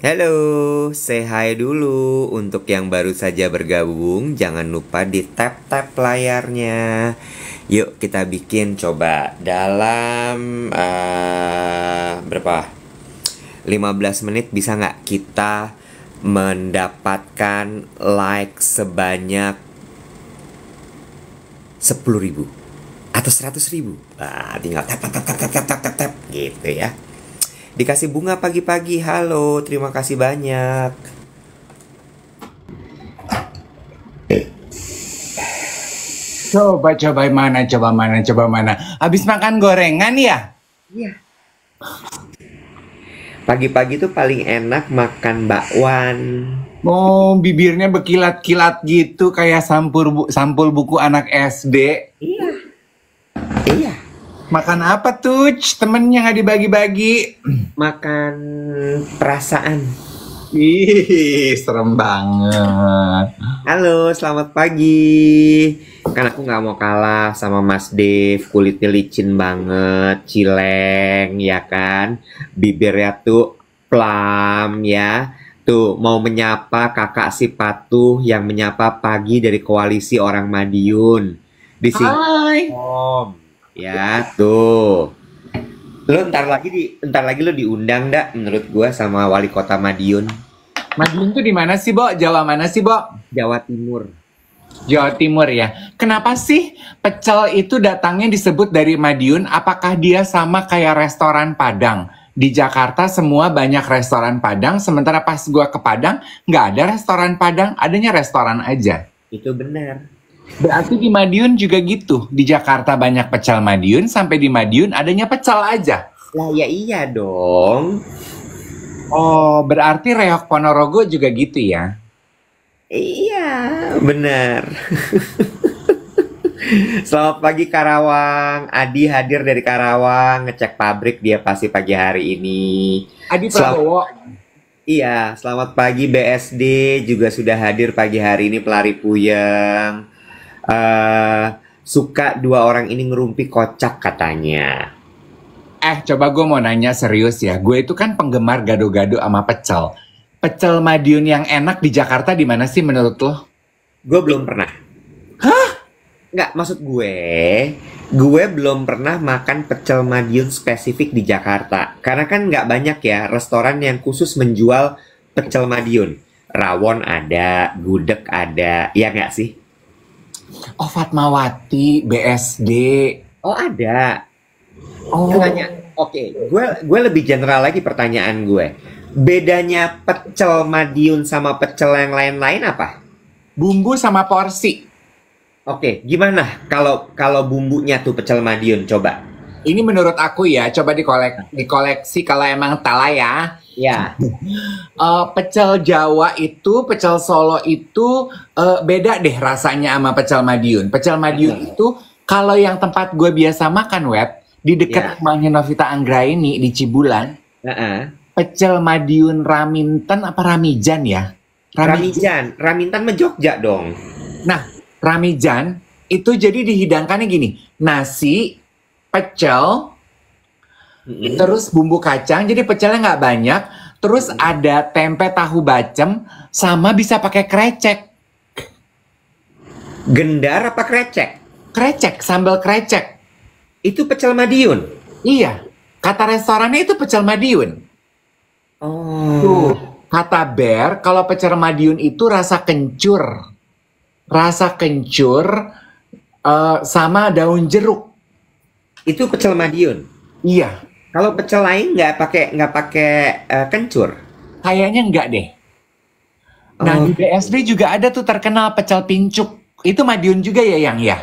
Halo, say hi dulu untuk yang baru saja bergabung. Jangan lupa di tap-tap layarnya. Yuk kita bikin coba dalam berapa? 15 menit bisa nggak kita mendapatkan like sebanyak 10.000 atau 100.000? Nah, tinggal tap tap tap tap tap tap tap tap gitu ya. Dikasih bunga pagi-pagi. Halo, terima kasih banyak. Coba mana. Habis makan gorengan ya? Iya. Pagi-pagi tuh paling enak makan bakwan. Oh, bibirnya berkilat-kilat gitu kayak sampul buku anak SD. Iya. Iya. Makan apa tuh? Temennya nggak dibagi-bagi. Makan perasaan. Ih, serem banget. Halo, selamat pagi. Kan aku nggak mau kalah sama Mas Dev. Kulitnya licin banget, cileng, ya kan? Bibirnya tuh plum, ya. Tuh, mau menyapa kakak si patuh yang menyapa pagi dari koalisi orang Madiun. Di sini, Hai. Om. Ya, tuh. Ntar lagi lo diundang dak menurut gua sama wali kota Madiun, Madiun tuh di mana sih, Bo? Jawa mana sih, Bo? Jawa Timur. Jawa Timur ya. Kenapa sih pecel itu datangnya disebut dari Madiun? Apakah dia sama kayak restoran Padang? Di Jakarta semua banyak restoran Padang, sementara pas gua ke Padang nggak ada restoran Padang, adanya restoran aja. Itu benar. Berarti di Madiun juga gitu. Di Jakarta banyak pecel Madiun, sampai di Madiun adanya pecel aja. Lah ya iya dong. Oh, berarti reok Ponorogo juga gitu ya? Iya, benar. Selamat pagi Karawang. Adi hadir dari Karawang ngecek pabrik dia pasti pagi hari ini. Adi Selamat, Prabowo. iya, selamat pagi BSD juga sudah hadir pagi hari ini pelari puyeng. Suka dua orang ini ngerumpi kocak katanya. Coba gue mau nanya serius ya. Gue itu kan penggemar gado-gado sama pecel. Pecel Madiun yang enak di Jakarta di mana sih menurut lo? Gue belum pernah. Hah? Nggak, maksud gue belum pernah makan pecel Madiun spesifik di Jakarta. Karena kan nggak banyak ya restoran yang khusus menjual pecel Madiun. Rawon ada, gudeg ada, ya nggak sih? Oh, Fatmawati, BSD. Oh ada. Oh, Gue lebih general lagi pertanyaan gue. Bedanya pecel Madiun sama pecel yang lain-lain apa? bumbu sama porsi. Oke, gimana kalau bumbunya tuh pecel Madiun coba? Ini menurut aku ya, coba dikoleksi kalau emang salah ya. Ya. Pecel Jawa itu, pecel Solo itu beda deh rasanya sama pecel Madiun. Pecel Madiun itu kalau yang tempat gue biasa makan di Ya. dekat rumahnya Novita Anggraini di Cibulan, Heeh. pecel Madiun Raminten apa Ramijan ya? Ramijan, Ramintan mah Jogja dong. Nah, Ramijan itu jadi dihidangkannya gini, nasi, pecel, Mm-mm. terus bumbu kacang, jadi pecelnya nggak banyak, terus ada tempe tahu bacem, sama bisa pakai krecek. Gendar apa krecek? Krecek, sambal krecek. Itu pecel Madiun. Iya, kata restorannya itu pecel Madiun. Tuh, Oh. kata Bear, kalau pecel Madiun itu rasa kencur. Rasa kencur sama daun jeruk. Itu pecel Madiun. Iya, Kalau pecel lain nggak pakai kencur. kayaknya enggak deh. Nah, Oh, di BSD juga ada tuh terkenal pecel pincuk. Itu Madiun juga ya, Yang ya?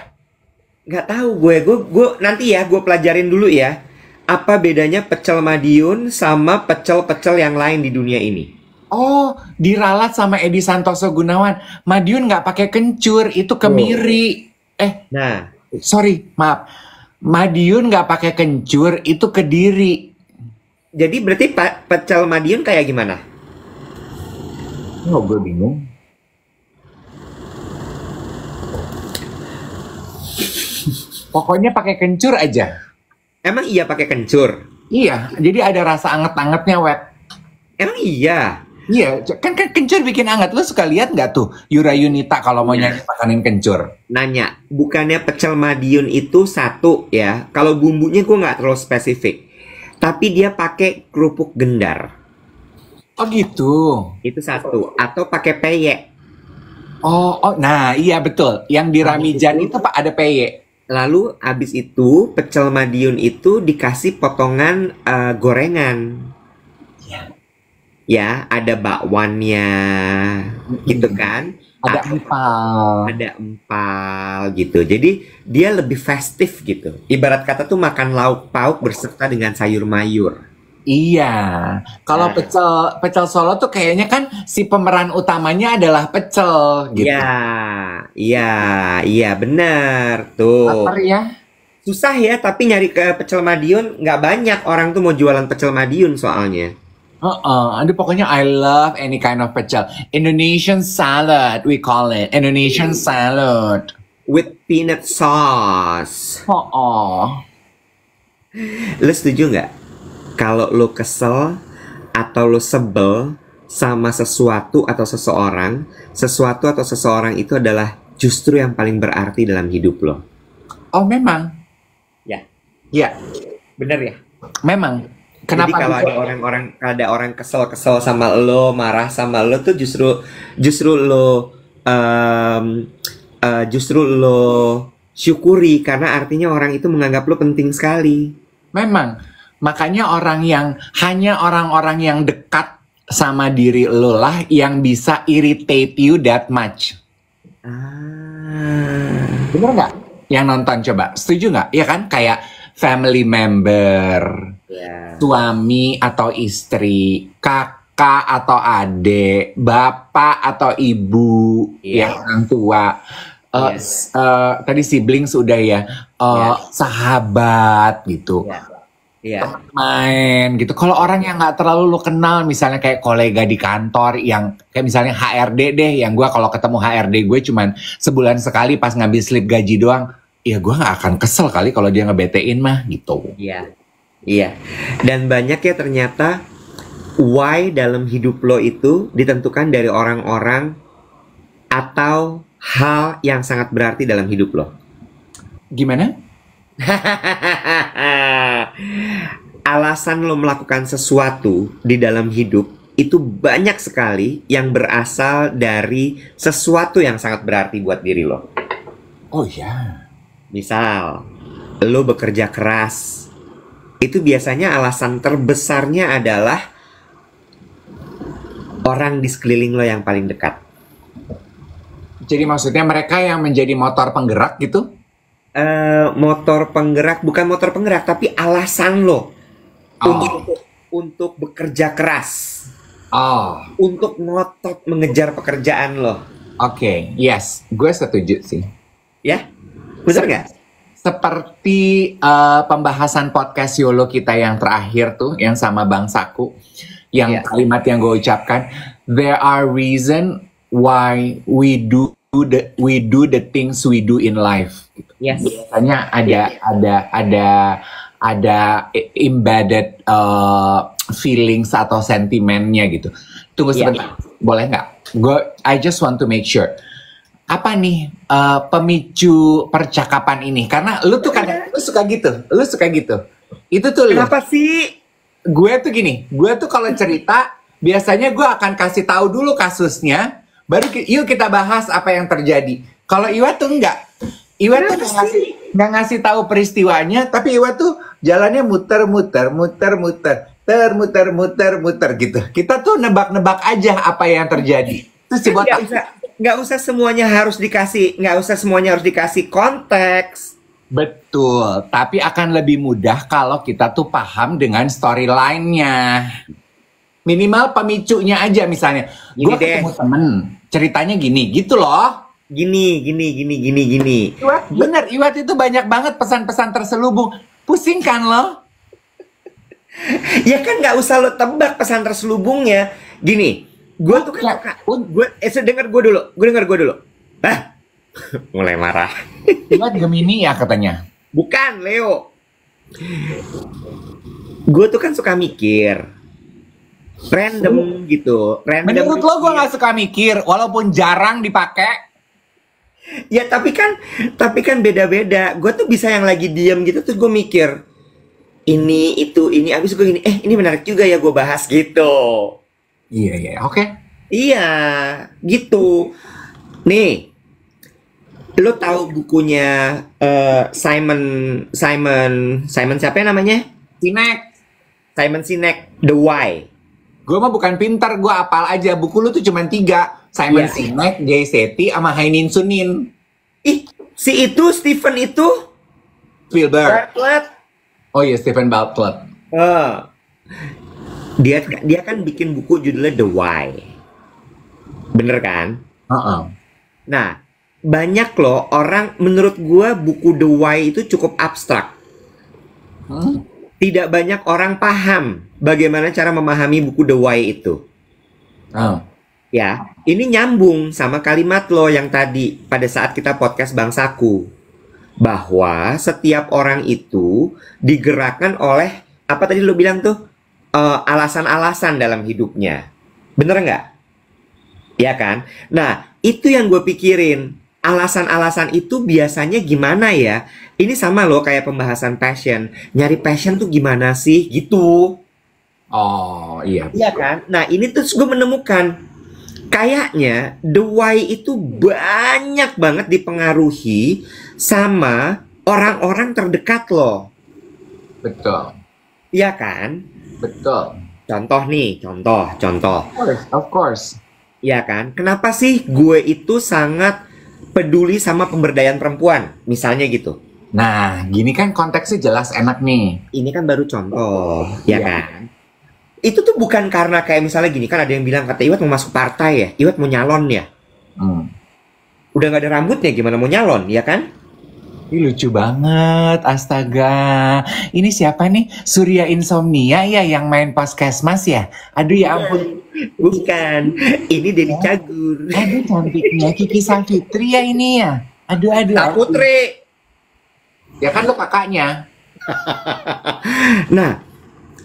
nggak tahu gue nanti ya gue pelajarin dulu ya. Apa bedanya pecel Madiun sama pecel-pecel yang lain di dunia ini? Oh, diralat sama Edi Santoso Gunawan. Madiun nggak pakai kencur, itu kemiri. Nah, Sorry, maaf. Madiun nggak pakai kencur, itu Kediri. jadi berarti pecel Madiun kayak gimana? Oh, gue bingung. Pokoknya pakai kencur aja. Emang iya pakai kencur? Iya, jadi ada rasa anget-angetnya, Emang iya? Iya, kan kencur bikin hangat. Lu suka lihat nggak tuh Yura Yunita kalau mau nyanyi makanin kencur? Nanya, bukannya pecel Madiun itu satu ya? Kalau bumbunya gue nggak terlalu spesifik, tapi dia pakai kerupuk gendar. Oh gitu. Itu satu. Atau pakai peyek. Nah iya betul. Yang di Ramijan itu Pak ada peye. Lalu abis itu pecel Madiun itu dikasih potongan gorengan. Ya, ada bakwannya, gitu kan? Ada empal. Ada empal gitu. Jadi dia lebih festif gitu. Ibarat kata tuh makan lauk pauk berserta dengan sayur mayur. Iya. Kalau Nah. pecel Solo tuh kayaknya kan si pemeran utamanya adalah pecel gitu. Iya, benar tuh. Lapar ya? Susah ya, tapi nyari ke pecel Madiun nggak banyak orang tuh mau jualan pecel Madiun soalnya. Aduh pokoknya I love any kind of pecel. Indonesian salad we call it. Indonesian salad. With peanut sauce. Lo setuju nggak? Kalau lo kesel atau lo sebel sama sesuatu atau seseorang itu adalah justru yang paling berarti dalam hidup lo. Oh memang. Ya. Ya, Bener ya? memang. Jadi Kenapa kalau bisa? ada orang kesel sama lo, marah sama lo tuh justru lo syukuri karena artinya orang itu menganggap lo penting sekali. Memang. Makanya hanya orang-orang yang dekat sama diri lo lah yang bisa irritate you that much. Bener nggak? Yang nonton coba, setuju nggak? Ya kan, kayak family member, suami atau istri, kakak atau adik, bapak atau ibu, ya orang tua. Tadi sibling sudah ya, sahabat gitu. Main gitu. Kalau orang yang nggak terlalu lo kenal, misalnya kayak kolega di kantor yang kayak misalnya HRD deh, yang gue kalau ketemu HRD gue cuman sebulan sekali pas ngambil slip gaji doang, ya gue nggak akan kesel kali kalau dia ngebetein mah gitu. Iya. Dan banyak ya ternyata why dalam hidup lo itu ditentukan dari orang-orang atau hal yang sangat berarti dalam hidup lo. Gimana? Alasan lo melakukan sesuatu di dalam hidup itu banyak sekali yang berasal dari sesuatu yang sangat berarti buat diri lo. Oh ya. Misal, lo bekerja keras. Itu biasanya alasan terbesarnya adalah orang di sekeliling lo yang paling dekat. Jadi maksudnya mereka yang menjadi motor penggerak gitu? Motor penggerak, bukan motor penggerak, tapi alasan lo untuk bekerja keras, untuk ngotot mengejar pekerjaan lo. Oke, yes, gue setuju sih. Ya, bener nggak? Seperti pembahasan podcast YOLO kita yang terakhir tuh, yang sama Bang Saku, yang kalimat yang gue ucapkan, there are reason why we do the things we do in life. Yes. Biasanya ada embedded feelings atau sentimennya gitu. Tunggu sebentar, boleh nggak? I just want to make sure. Apa nih pemicu percakapan ini? Karena lu tuh kadang lu suka gitu. Itu tuh Kenapa sih? Gue tuh gini, gue tuh kalau cerita biasanya gue akan kasih tahu dulu kasusnya, baru yuk kita bahas apa yang terjadi. Kalau Iwa tuh enggak. Iwa tuh nggak ngasih tahu peristiwanya, tapi Iwa tuh jalannya muter gitu. Kita tuh nebak-nebak aja apa yang terjadi. Terus si botak nggak usah semuanya harus dikasih konteks. Betul, tapi akan lebih mudah kalau kita tuh paham dengan storyline-nya. Minimal pemicunya aja, misalnya gue ketemu temen, ceritanya gini, gitu loh. Gini. Iwat itu banyak banget pesan-pesan terselubung. Pusing kan lo? Ya kan nggak usah lo tebak pesan terselubungnya. Gini, gue tuh kan suka. Dengar gue dulu. Mulai marah. Iwat Gemini ya katanya. Bukan, Leo. Gue tuh kan suka mikir. Random gitu, random. Menurut lo gue nggak suka mikir, walaupun jarang dipakai. Ya tapi kan beda-beda. Gue tuh bisa yang lagi diem gitu terus gue mikir ini itu ini abis gue gini ini menarik juga ya gue bahas gitu. Iya iya, oke. Iya gitu. Nih, lo tahu bukunya Simon Simon Simon siapa ya namanya? Sinek. Simon Sinek, The Why. Gue mah bukan pintar, gue apal aja. Buku lu tuh cuma 3. Simon Iya. Sinek, Jay Shetty, sama Hainin Sunin. Ih, si itu Stephen itu Spielberg. Bartlett. Oh iya, Stephen Bartlett. Dia kan bikin buku judulnya The Why. Bener kan? Heeh. Nah, banyak loh orang menurut gua buku The Why itu cukup abstrak. Tidak banyak orang paham bagaimana cara memahami buku The Why itu. Oh. Ya, ini nyambung sama kalimat lo yang tadi pada saat kita podcast Bangsaku. Bahwa setiap orang itu digerakkan oleh, apa tadi lo bilang tuh? Alasan-alasan dalam hidupnya. Bener nggak? Ya kan? Nah, itu yang gue pikirin. Alasan-alasan itu biasanya gimana ya? Ini sama loh kayak pembahasan passion. Nyari passion tuh gimana sih? Gitu. Oh iya. Iya kan? Nah ini terus gue menemukan kayaknya The Why itu banyak banget dipengaruhi sama orang-orang terdekat lo. Betul. Iya kan? Betul. Contoh nih, contoh. Of course. Iya kan? Kenapa sih gue itu sangat peduli sama pemberdayaan perempuan? Misalnya gitu. Nah, gini kan konteksnya jelas enak nih. Ini kan baru contoh, ya Iya. kan? Itu tuh bukan karena kayak misalnya gini, kan ada yang bilang kata Iwat mau masuk partai ya, Iwat mau nyalon ya. Udah gak ada rambutnya gimana mau nyalon, ya kan? Ini lucu banget, astaga. Ini siapa nih? Surya Insomnia ya yang main Puskesmas ya? Aduh ya ampun. Bukan, ini Denny Cagur. Aduh cantiknya Kiki Savitri ya ini ya. Aduh. Kak Putri. Ya kan lo kakaknya. Nah,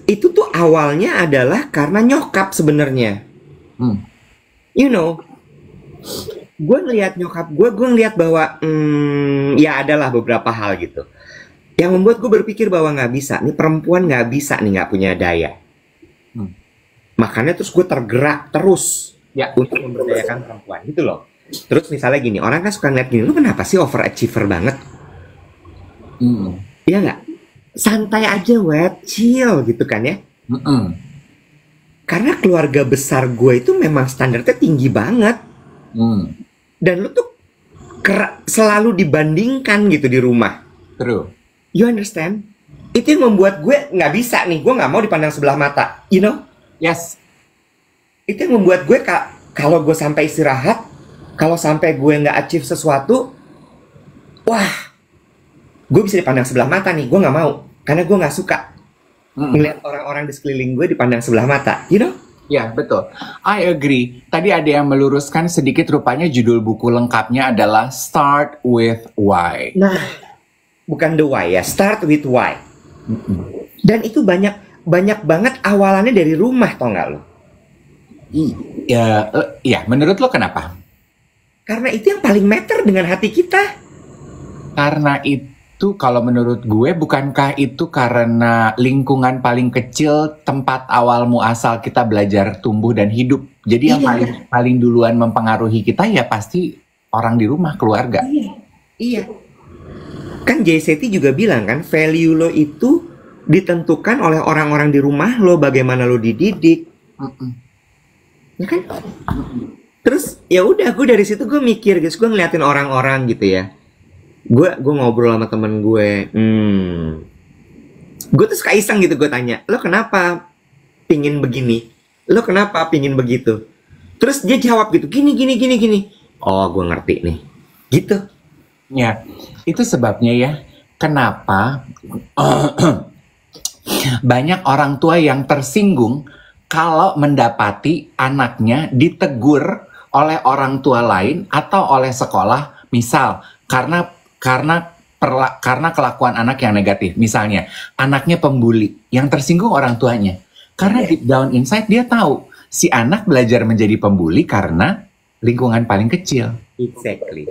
itu tuh awalnya adalah karena nyokap sebenarnya. You know, gue ngelihat nyokap gue ngelihat bahwa ya adalah beberapa hal gitu yang membuat gue berpikir bahwa nggak bisa nih, perempuan nggak bisa nih, nggak punya daya. Makanya terus gue tergerak terus Ya. untuk memberdayakan perempuan gitu loh. Terus misalnya gini, orang kan suka ngeliat gini, lu kenapa sih overachiever banget? Iya nggak? Santai aja, wet, chill gitu kan ya. Karena keluarga besar gue itu memang standarnya tinggi banget. Dan lu tuh selalu dibandingkan gitu di rumah. True. You understand? Itu yang membuat gue nggak bisa nih. Gue nggak mau dipandang sebelah mata. You know? Yes. Itu yang membuat gue kalau gue sampai istirahat, kalau sampai gue nggak achieve sesuatu, wah, gue bisa dipandang sebelah mata nih. Gue nggak mau. Karena gue nggak suka ngeliat orang-orang di sekeliling gue dipandang sebelah mata. You know? Ya, betul. I agree. Tadi ada yang meluruskan sedikit, rupanya judul buku lengkapnya adalah Start with Why. Nah, bukan the why ya, start with why. Dan itu banyak banget awalannya dari rumah, tau nggak lo? Ya, menurut lo kenapa? Karena itu yang paling matter dengan hati kita. Karena itu kalau menurut gue, bukankah itu karena lingkungan paling kecil tempat awal muasal kita belajar tumbuh dan hidup. Jadi yang paling duluan mempengaruhi kita ya pasti orang di rumah, keluarga. Iya. Kan JCT juga bilang kan, value lo itu ditentukan oleh orang-orang di rumah lo, bagaimana lo dididik. Ya kan? Terus ya udah, gue dari situ gue mikir, guys, gue ngeliatin orang-orang gitu ya. Gue ngobrol sama temen gue. Gue tuh suka iseng gitu, gue tanya, lo kenapa pingin begini? Lo kenapa pingin begitu? Terus dia jawab gitu, gini. Oh, gue ngerti nih. Gitu. Ya, itu sebabnya ya, kenapa banyak orang tua yang tersinggung kalau mendapati anaknya ditegur oleh orang tua lain atau oleh sekolah, misal karena kelakuan anak yang negatif. Misalnya, anaknya pembuli, yang tersinggung orang tuanya. Karena deep down inside dia tahu si anak belajar menjadi pembuli karena lingkungan paling kecil. Exactly.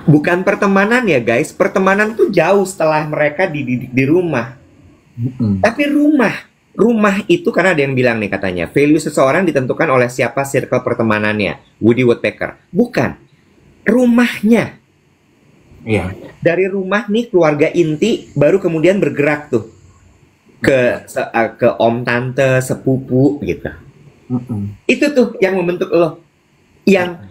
Bukan pertemanan ya guys, pertemanan tuh jauh setelah mereka dididik di rumah. Tapi rumah itu karena ada yang bilang nih katanya, value seseorang ditentukan oleh siapa circle pertemanannya. Woody Woodpecker. Bukan. Rumahnya. Iya. Dari rumah nih keluarga inti baru kemudian bergerak tuh ke om tante, sepupu gitu. Itu tuh yang membentuk lo. Yang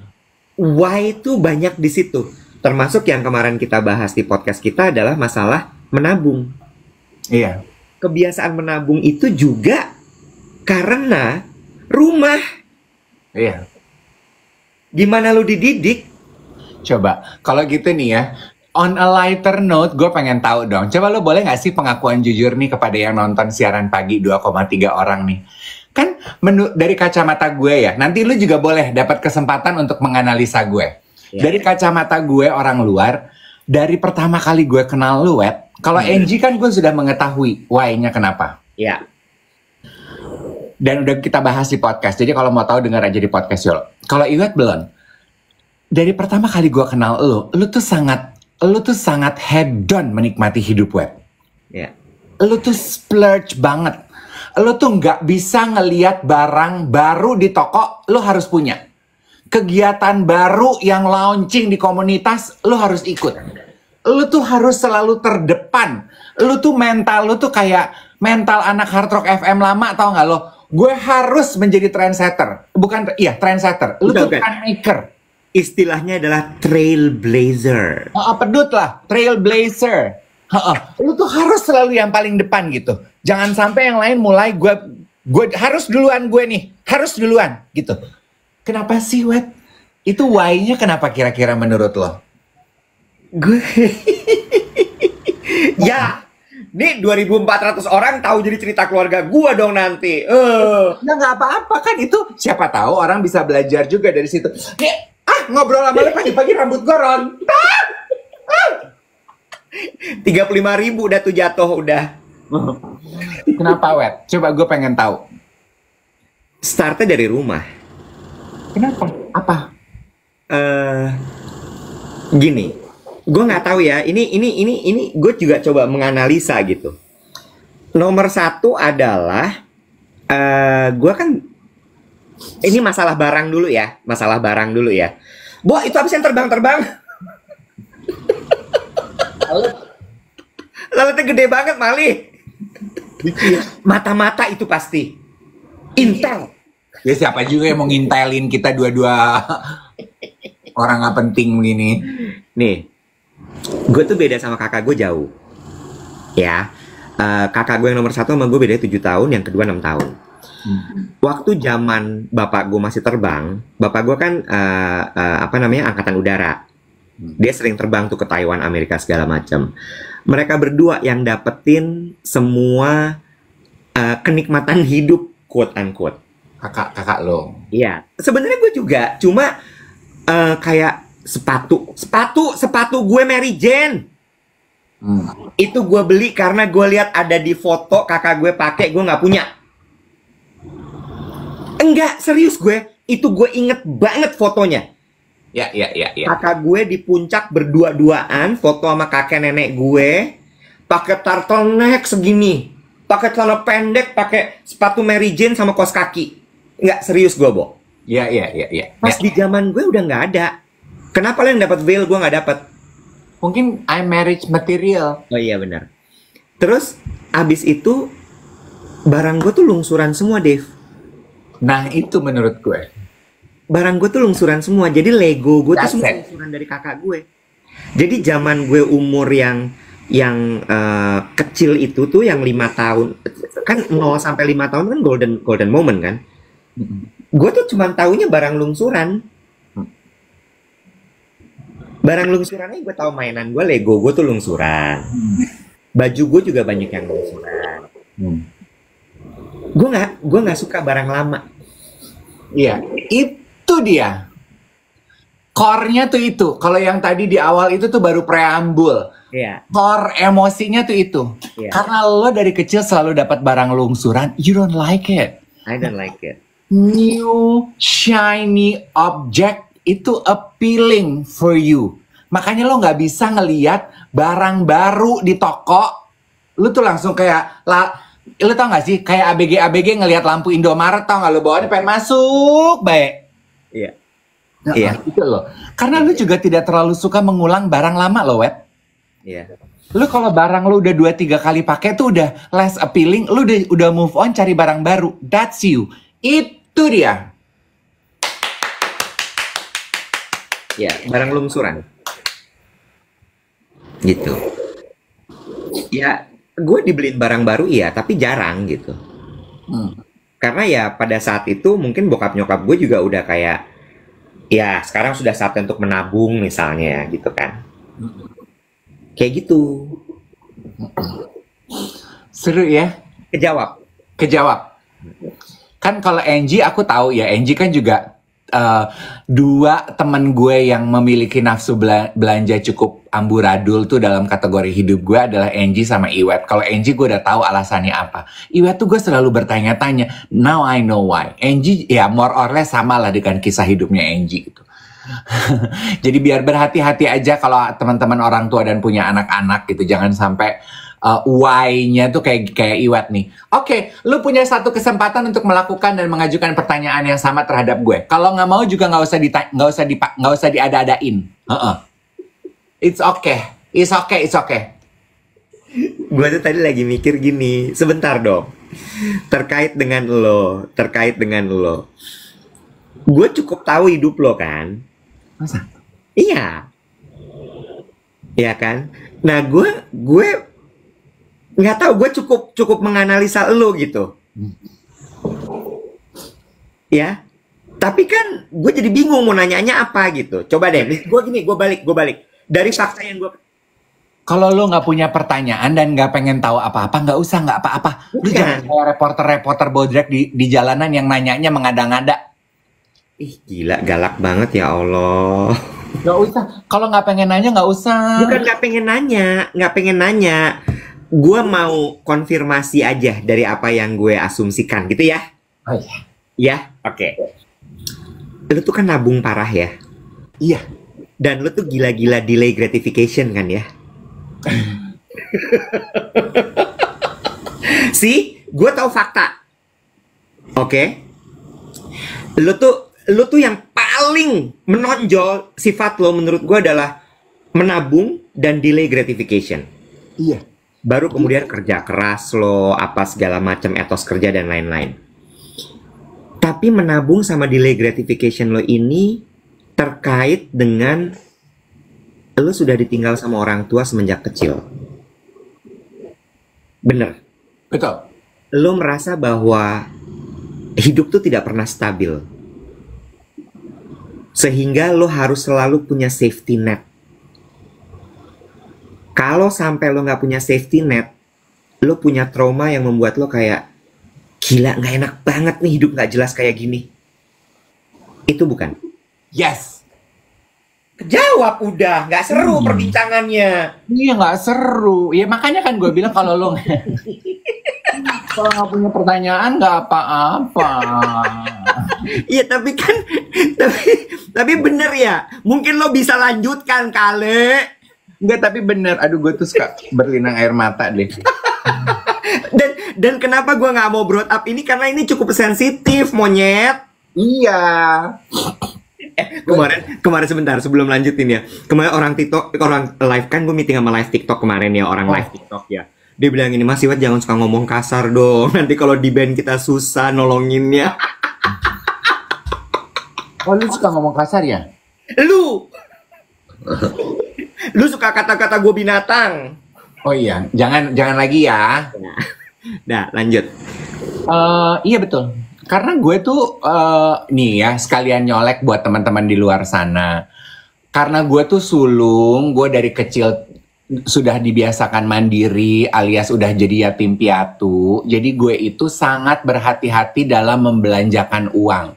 why itu banyak di situ. Termasuk yang kemarin kita bahas di podcast kita adalah masalah menabung. Iya. Kebiasaan menabung itu juga karena rumah. Iya. Gimana lu dididik? Coba, kalau gitu nih ya, on a lighter note, gue pengen tahu dong. Coba lo boleh gak sih pengakuan jujur nih kepada yang nonton siaran pagi 2,3 orang nih? Kan dari kacamata gue ya, nanti lo juga boleh dapat kesempatan untuk menganalisa gue. Dari kacamata gue orang luar, dari pertama kali gue kenal lu, Wet, kalau Angie kan gue sudah mengetahui why-nya kenapa. Ya. Dan udah kita bahas di podcast, jadi kalau mau tahu dengar aja di podcast yuk. Kalau Iwet belum. Dari pertama kali gue kenal lu tuh sangat hedon menikmati hidup, Wet. Ya. Lu tuh splurge banget. Lu tuh nggak bisa ngelihat barang baru di toko, lu harus punya. Kegiatan baru yang launching di komunitas, lu harus ikut. Lu tuh harus selalu terdepan. Lu tuh mental, lu tuh kayak mental anak Hard Rock FM lama, tau nggak lo? Gue harus menjadi trendsetter. Trendsetter. Lu tuh trendmaker. Istilahnya adalah trailblazer. Pedut lah, trailblazer. Lu tuh harus selalu yang paling depan gitu. Jangan sampai yang lain mulai gue harus duluan gue nih, harus duluan gitu. Kenapa sih, Wet? Itu why-nya kenapa kira-kira menurut lo? Gue ya, nih 2.400 orang tahu jadi cerita keluarga gue dong nanti. Ya nggak apa-apa kan, itu siapa tahu orang bisa belajar juga dari situ. Nih, ngobrol sama lo pagi-pagi rambut gue rontok. 35.000 udah tuh jatuh udah. Kenapa, Wet? Coba gue pengen tahu. Startnya dari rumah. Kenapa? Apa? Gini, gue nggak tahu ya. Ini gue juga coba menganalisa gitu. Nomor satu adalah gue kan ini masalah barang dulu ya, Bo, itu habis yang terbang. Lalatnya gede banget, Mali. Mata-mata itu pasti. Intel. Ya siapa juga yang mau ngintelin kita dua-dua orang nggak penting begini. Nih, gue tuh beda sama kakak gue jauh. Ya, kakak gue yang nomor 1 sama gue beda 7 tahun, yang kedua 6 tahun. Waktu zaman bapak gue masih terbang, bapak gue kan angkatan udara. Dia sering terbang tuh ke Taiwan, Amerika segala macam. Mereka berdua yang dapetin semua kenikmatan hidup, quote unquote. Kakak lo. Iya. Sebenarnya gue juga, cuma kayak sepatu gue Mary Jane. Itu gue beli karena gue lihat ada di foto kakak gue pakai, gue nggak punya. Enggak, serius gue. Itu gue inget banget fotonya. Ya. Kakak gue di puncak berdua-duaan, foto sama kakek nenek gue, pakai turtleneck segini, pakai celana pendek, pakai sepatu Mary Jane sama kaos kaki. Enggak, serius gue, Bo. Iya. Pas di zaman gue udah nggak ada. Kenapa lo yang dapat veil, gue nggak dapat? Mungkin I'm marriage material. Oh iya benar. Terus abis itu barang gue tuh lungsuran semua, Dave. Nah itu menurut gue. Barang gue tuh lungsuran semua. Jadi Lego gue tuh semua lungsuran dari kakak gue. Jadi zaman gue umur yang kecil itu tuh yang 5 tahun, kan 0 sampai 5 tahun kan golden moment kan. Gue tuh cuma taunya barang lungsuran. Barang lungsurannya gue tahu, mainan gue Lego gue tuh lungsuran. Baju gue juga banyak yang lungsuran. Gue nggak suka barang lama. Iya, itu dia. Core-nya tuh itu. Kalau yang tadi di awal itu tuh baru preambul. Iya. Core emosinya tuh itu. Iya. Karena lo dari kecil selalu dapat barang lungsuran, you don't like it. I don't like it. New shiny object itu appealing for you. Makanya lo nggak bisa ngelihat barang baru di toko. Lo tuh langsung kayak lo tau gak sih kayak ABG ngelihat lampu Indomaret, tau gak lo bawaannya pengen masuk baik. Iya. Nah, Iya. gitu loh. Karena lu juga tidak terlalu suka mengulang barang lama loh, Web. Iya. Lu kalau barang lu udah 2-3 kali pakai tuh udah less appealing, lu udah move on cari barang baru. That's you. Itu dia. Ya, barang lungsuran. Gitu. Ya, gue dibeliin barang baru iya, tapi jarang gitu. Karena ya pada saat itu mungkin bokap nyokap gue juga udah kayak, ya sekarang sudah saatnya untuk menabung misalnya gitu kan. Kayak gitu. Seru ya? Kejawab. Kan kalau Angie aku tahu ya, Angie kan juga dua temen gue yang memiliki nafsu belanja cukup amburadul tuh dalam kategori hidup gue adalah Angie sama Iwet. Kalau Angie gue udah tahu alasannya apa. Iwet tuh gue selalu bertanya-tanya. Now I know why. Angie ya more or less sama lah dengan kisah hidupnya Angie gitu. Jadi biar berhati-hati aja kalau teman-teman orang tua dan punya anak-anak gitu. Jangan sampai why-nya tuh kayak Iwet nih. Oke, lu punya satu kesempatan untuk melakukan dan mengajukan pertanyaan yang sama terhadap gue. Kalau nggak mau juga nggak usah diada-adain. It's okay. Gue tuh tadi lagi mikir gini, sebentar dong. Terkait dengan lo. Gue cukup tahu hidup lo kan? Masa? Iya. Iya kan? Nah, gue nggak tahu, gue cukup menganalisa lo gitu. Ya. Tapi kan gue jadi bingung mau nanyanya apa gitu. Coba deh, gue balik. Dari fakta yang gue... Kalau lo nggak punya pertanyaan dan nggak pengen tahu apa-apa, nggak usah apa-apa. Lu jangan kayak reporter bodrek di jalanan yang nanyanya mengada-ngada. Ih, gila, galak banget ya Allah. Nggak usah. Kalau nggak pengen nanya, nggak usah. Bukan nggak pengen nanya. Gue mau konfirmasi aja dari apa yang gue asumsikan gitu ya. Oh iya. Ya, oke. Lu tuh kan nabung parah ya. Iya. Dan lu tuh gila-gila delay gratification kan ya. Sih, gue tahu fakta. Oke. Lu tuh yang paling menonjol sifat lo menurut gue adalah menabung dan delay gratification. Iya. Baru kemudian kerja keras lo, apa segala macam etos kerja dan lain-lain. Tapi menabung sama delay gratification lo ini terkait dengan lo sudah ditinggal sama orang tua semenjak kecil. Bener. Betul. Lo merasa bahwa hidup tuh tidak pernah stabil. Sehingga lo harus selalu punya safety net. Kalau sampai lo nggak punya safety net, lo punya trauma yang membuat lo kayak, gila nggak enak banget nih hidup nggak jelas kayak gini. Itu bukan? Yes. Kejawab udah, nggak seru perbincangannya. Iya nggak seru. Ya makanya kan gue bilang kalau lo kalau nggak punya pertanyaan nggak apa-apa. Iya tapi kan, tapi bener ya. Mungkin lo bisa lanjutkan kali. Enggak, tapi bener. Aduh, gue tuh suka berlinang air mata deh. dan kenapa gue nggak mau brought up ini karena ini cukup sensitif, monyet. Iya. Kemarin sebentar sebelum lanjutin ya. Kemarin orang live kan, gue meeting sama live TikTok kemarin ya, orang live TikTok ya. Dia bilang ini, Mas Iwat jangan suka ngomong kasar dong. Nanti kalau di band kita susah nolonginnya. Oh, lu suka ngomong kasar ya? Lu suka kata-kata gue binatang. Oh iya, jangan lagi ya. Nah, lanjut. Iya betul. Karena gue tuh nih ya sekalian nyolek buat teman-teman di luar sana. Karena gue tuh sulung, gue dari kecil sudah dibiasakan mandiri alias udah jadi yatim piatu. Jadi gue itu sangat berhati-hati dalam membelanjakan uang.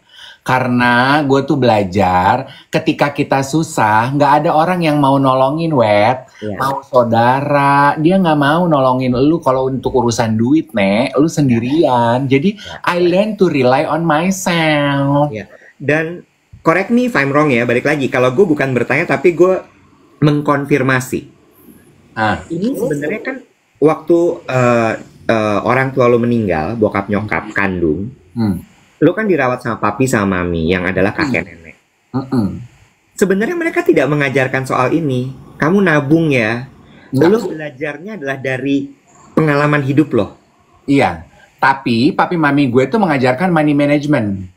Karena gue tuh belajar ketika kita susah nggak ada orang yang mau nolongin, Wet. Iya. Mau saudara, dia nggak mau nolongin lu kalau untuk urusan duit, Nek. Lu sendirian. Jadi I learn to rely on myself. Iya. Dan correct me if I'm wrong ya, balik lagi. Kalau gue bukan bertanya tapi gue mengkonfirmasi. Ini sebenarnya kan waktu orang tua lu meninggal, bokap nyokap kandung, lu kan dirawat sama papi sama mami yang adalah kakek nenek. Sebenarnya mereka tidak mengajarkan soal ini. Kamu nabung ya. Lu belajarnya adalah dari pengalaman hidup loh. Iya, tapi papi mami gue tuh mengajarkan money management.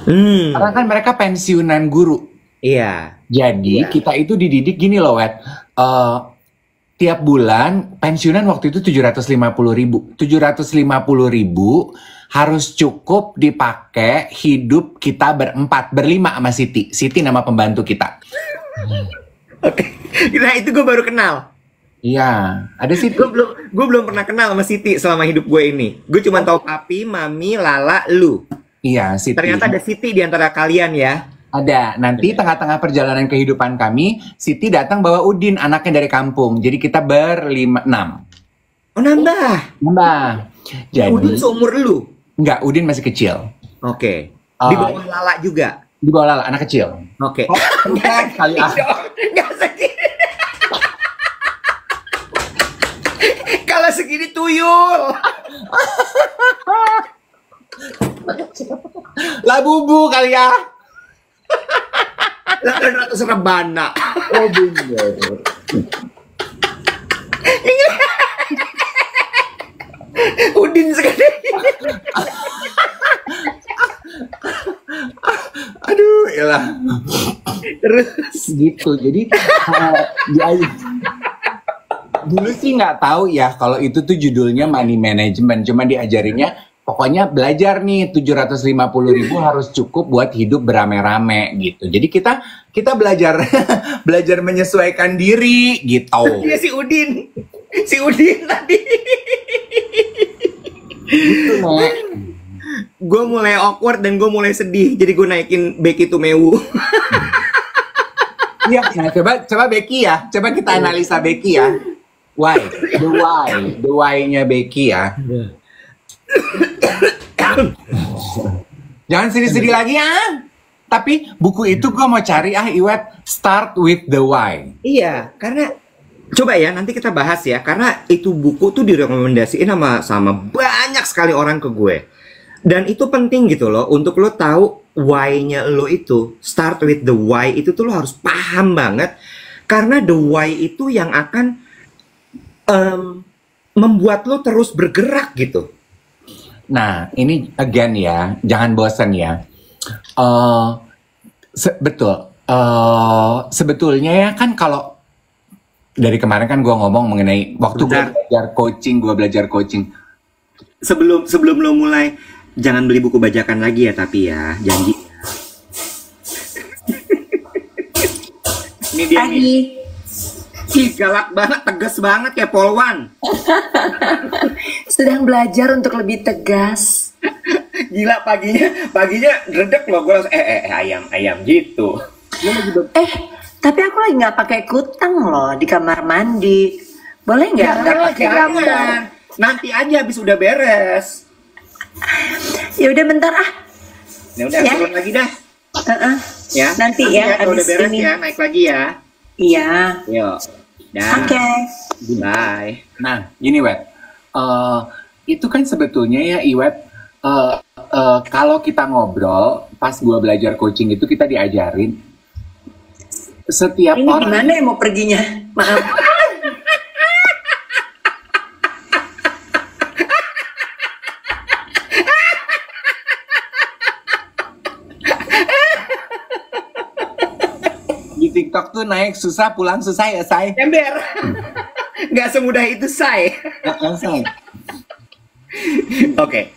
Karena kan mereka pensiunan guru. Iya. Jadi kita itu dididik gini loh, Wet. Tiap bulan pensiunan waktu itu 750.000. 750.000 harus cukup dipakai hidup kita berlima sama Siti. Siti nama pembantu kita. Oke. Nah itu gue baru kenal. Iya, ada Siti. Gue belum pernah kenal sama Siti selama hidup gue ini. Gue cuma tahu papi, mami, Lala, lu. Iya, Siti. Ternyata ada Siti di antara kalian ya. Ada. Nanti tengah-tengah perjalanan kehidupan kami, Siti datang bawa Udin, anaknya dari kampung. Jadi kita enam. Oh nambah. Jadi Udin seumur lu? enggak, Udin masih kecil. Oke. Di bawah Lala juga? Di bawah Lala, anak kecil. Oke. Kali Nggak segini. Kalau segini tuyul. Lah bubu kali ya. 800 rebana. Oh bener. Udin segede. Aduh, elah. Terus Gitu. Jadi dulu sih nggak tahu ya kalau itu tuh judulnya money management. Cuma diajarinnya pokoknya belajar nih 750.000 harus cukup buat hidup beramai-ramai gitu. Jadi kita belajar belajar menyesuaikan diri gitu. dia si Udin tadi. Gitu, Nek. Gue mulai awkward dan gue mulai sedih. Jadi gue naikin Becky Tumewu. Iya, nah coba Becky ya. Coba kita analisa Becky ya. Why? The why-nya Becky ya. Jangan sedih-sedih lagi ya. Tapi buku itu gue mau cari Iwet, Start with the Why. Iya, karena coba ya nanti kita bahas ya. Karena itu buku tuh direkomendasiin sama banyak sekali orang ke gue. Dan itu penting gitu loh untuk lo tahu why-nya lo itu. Start with the why itu tuh lo harus paham banget. Karena the why itu yang akan membuat lo terus bergerak gitu. Nah, ini again ya, jangan bosan ya. Betul. Sebetulnya ya kan kalau dari kemarin kan gue ngomong mengenai waktu gue belajar coaching. Sebelum lo mulai, jangan beli buku bajakan lagi ya, tapi ya janji. Ini dia nih. Ih, galak banget, tegas banget kayak Polwan. Sedang belajar untuk lebih tegas. Gila paginya redek loh gue langsung ayam gitu. Tapi aku lagi nggak pakai kutang loh di kamar mandi. Boleh nggak pakai gambar? Nanti aja habis udah beres. Ya udah bentar Ya udah turun lagi dah. Ya. Nanti ya kalau udah abis beres ini. ya naik lagi ya. Iya. Yuk. Dah. Oke. Bye. Nah, gini Wet, itu kan sebetulnya ya Iwet, kalau kita ngobrol, pas gua belajar coaching itu kita diajarin setiap Ini orang. gimana ya mau perginya? Maaf. Di TikTok tuh naik susah, pulang susah ya, Say. Ember. Nggak semudah itu, Say. Say. Oke.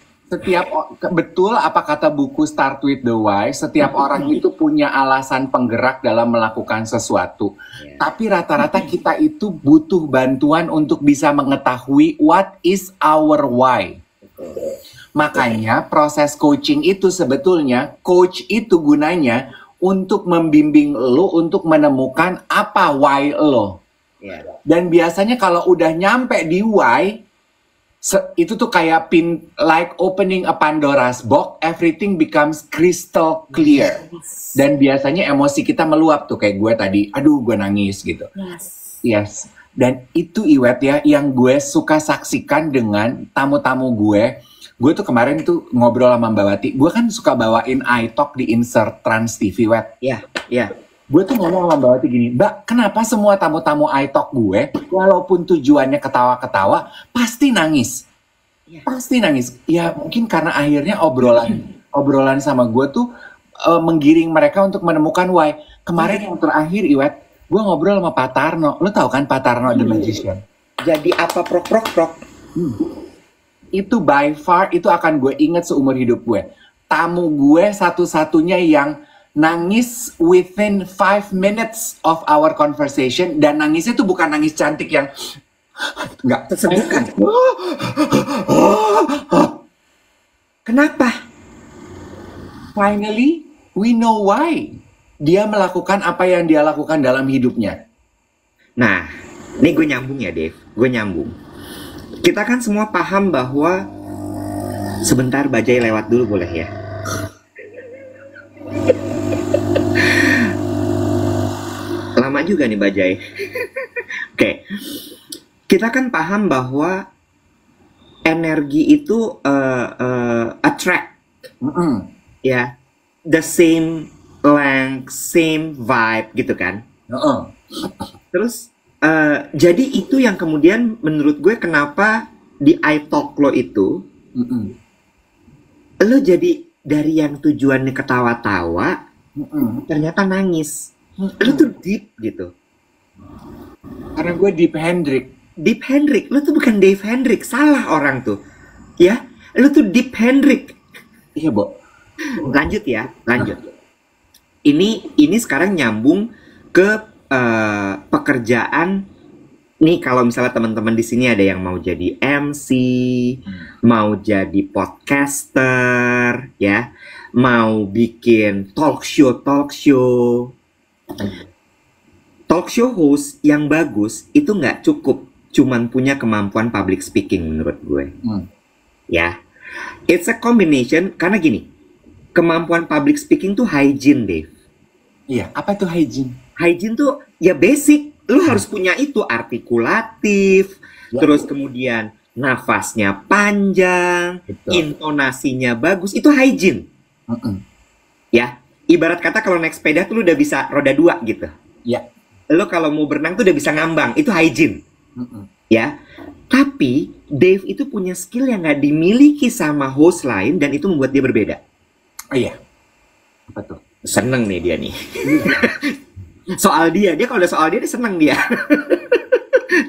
Betul apa kata buku Start with the Why, setiap orang itu punya alasan penggerak dalam melakukan sesuatu. Tapi rata-rata kita itu butuh bantuan untuk bisa mengetahui what is our why. Makanya proses coaching itu sebetulnya, coach itu gunanya untuk membimbing lo untuk menemukan apa why lo. Iya. Dan biasanya kalau udah nyampe di why, itu tuh kayak like opening a Pandora's box, everything becomes crystal clear. Dan biasanya emosi kita meluap tuh kayak gue tadi, aduh gue nangis gitu. Yes. Dan itu Iwet ya, yang gue suka saksikan dengan tamu-tamu gue. Gue tuh kemarin tuh ngobrol sama Mbak Wati. Gue kan suka bawain iTalk di insert Trans TV, Wet. Iya, iya. Gue tuh ngomong sama Mbak Wati gini, Mbak, kenapa semua tamu-tamu iTalk gue, walaupun tujuannya ketawa-ketawa, pasti nangis. Pasti nangis. Ya mungkin karena akhirnya obrolan sama gue tuh menggiring mereka untuk menemukan why. Kemarin yang terakhir, Iwet, gue ngobrol sama Pak Tarno. Lo tau kan Pak Tarno The Magician? Jadi apa prok? Itu by far, itu akan gue inget seumur hidup gue. Tamu gue satu-satunya yang nangis within 5 minutes of our conversation. Dan nangisnya tuh bukan nangis cantik yang nggak Terseduhkan. Kenapa? Finally, we know why dia melakukan apa yang dia lakukan dalam hidupnya. Nah, ini gue nyambung ya, Dave. Gue nyambung. Kita kan semua paham bahwa sebentar Bajai lewat dulu boleh ya? Lama juga nih Bajai. Oke. Kita kan paham bahwa energi itu attract. Ya. The same length, same vibe gitu kan. Terus jadi itu yang kemudian menurut gue kenapa di iTalk lo itu lo jadi dari yang tujuannya ketawa-tawa ternyata nangis. Lo tuh deep gitu. Karena gue Deep Hendrik. Deep Hendrik, lo tuh bukan Dave Hendrik, salah orang tuh. Ya, lo tuh Deep Hendrik. Iya, Bo. Lanjut ya, lanjut. Ini sekarang nyambung ke pekerjaan. Nih kalau misalnya teman-teman di sini ada yang mau jadi MC, mau jadi podcaster, ya, mau bikin talk show host yang bagus itu nggak cukup cuman punya kemampuan public speaking menurut gue. Ya, it's a combination karena gini, kemampuan public speaking tuh hygiene, Dave. Iya, apa itu hygiene? Hygiene tuh ya basic, lu harus punya itu artikulatif, terus kemudian nafasnya panjang, intonasinya bagus, itu hygiene. Ya, ibarat kata kalau naik sepeda tuh lu udah bisa roda 2 gitu. Ya. Lu kalau mau berenang tuh udah bisa ngambang, itu hygiene. Ya, tapi Dave itu punya skill yang nggak dimiliki sama host lain dan itu membuat dia berbeda. Oh iya, apa tuh? Seneng nih dia nih. Soal dia kalau udah soal dia seneng dia.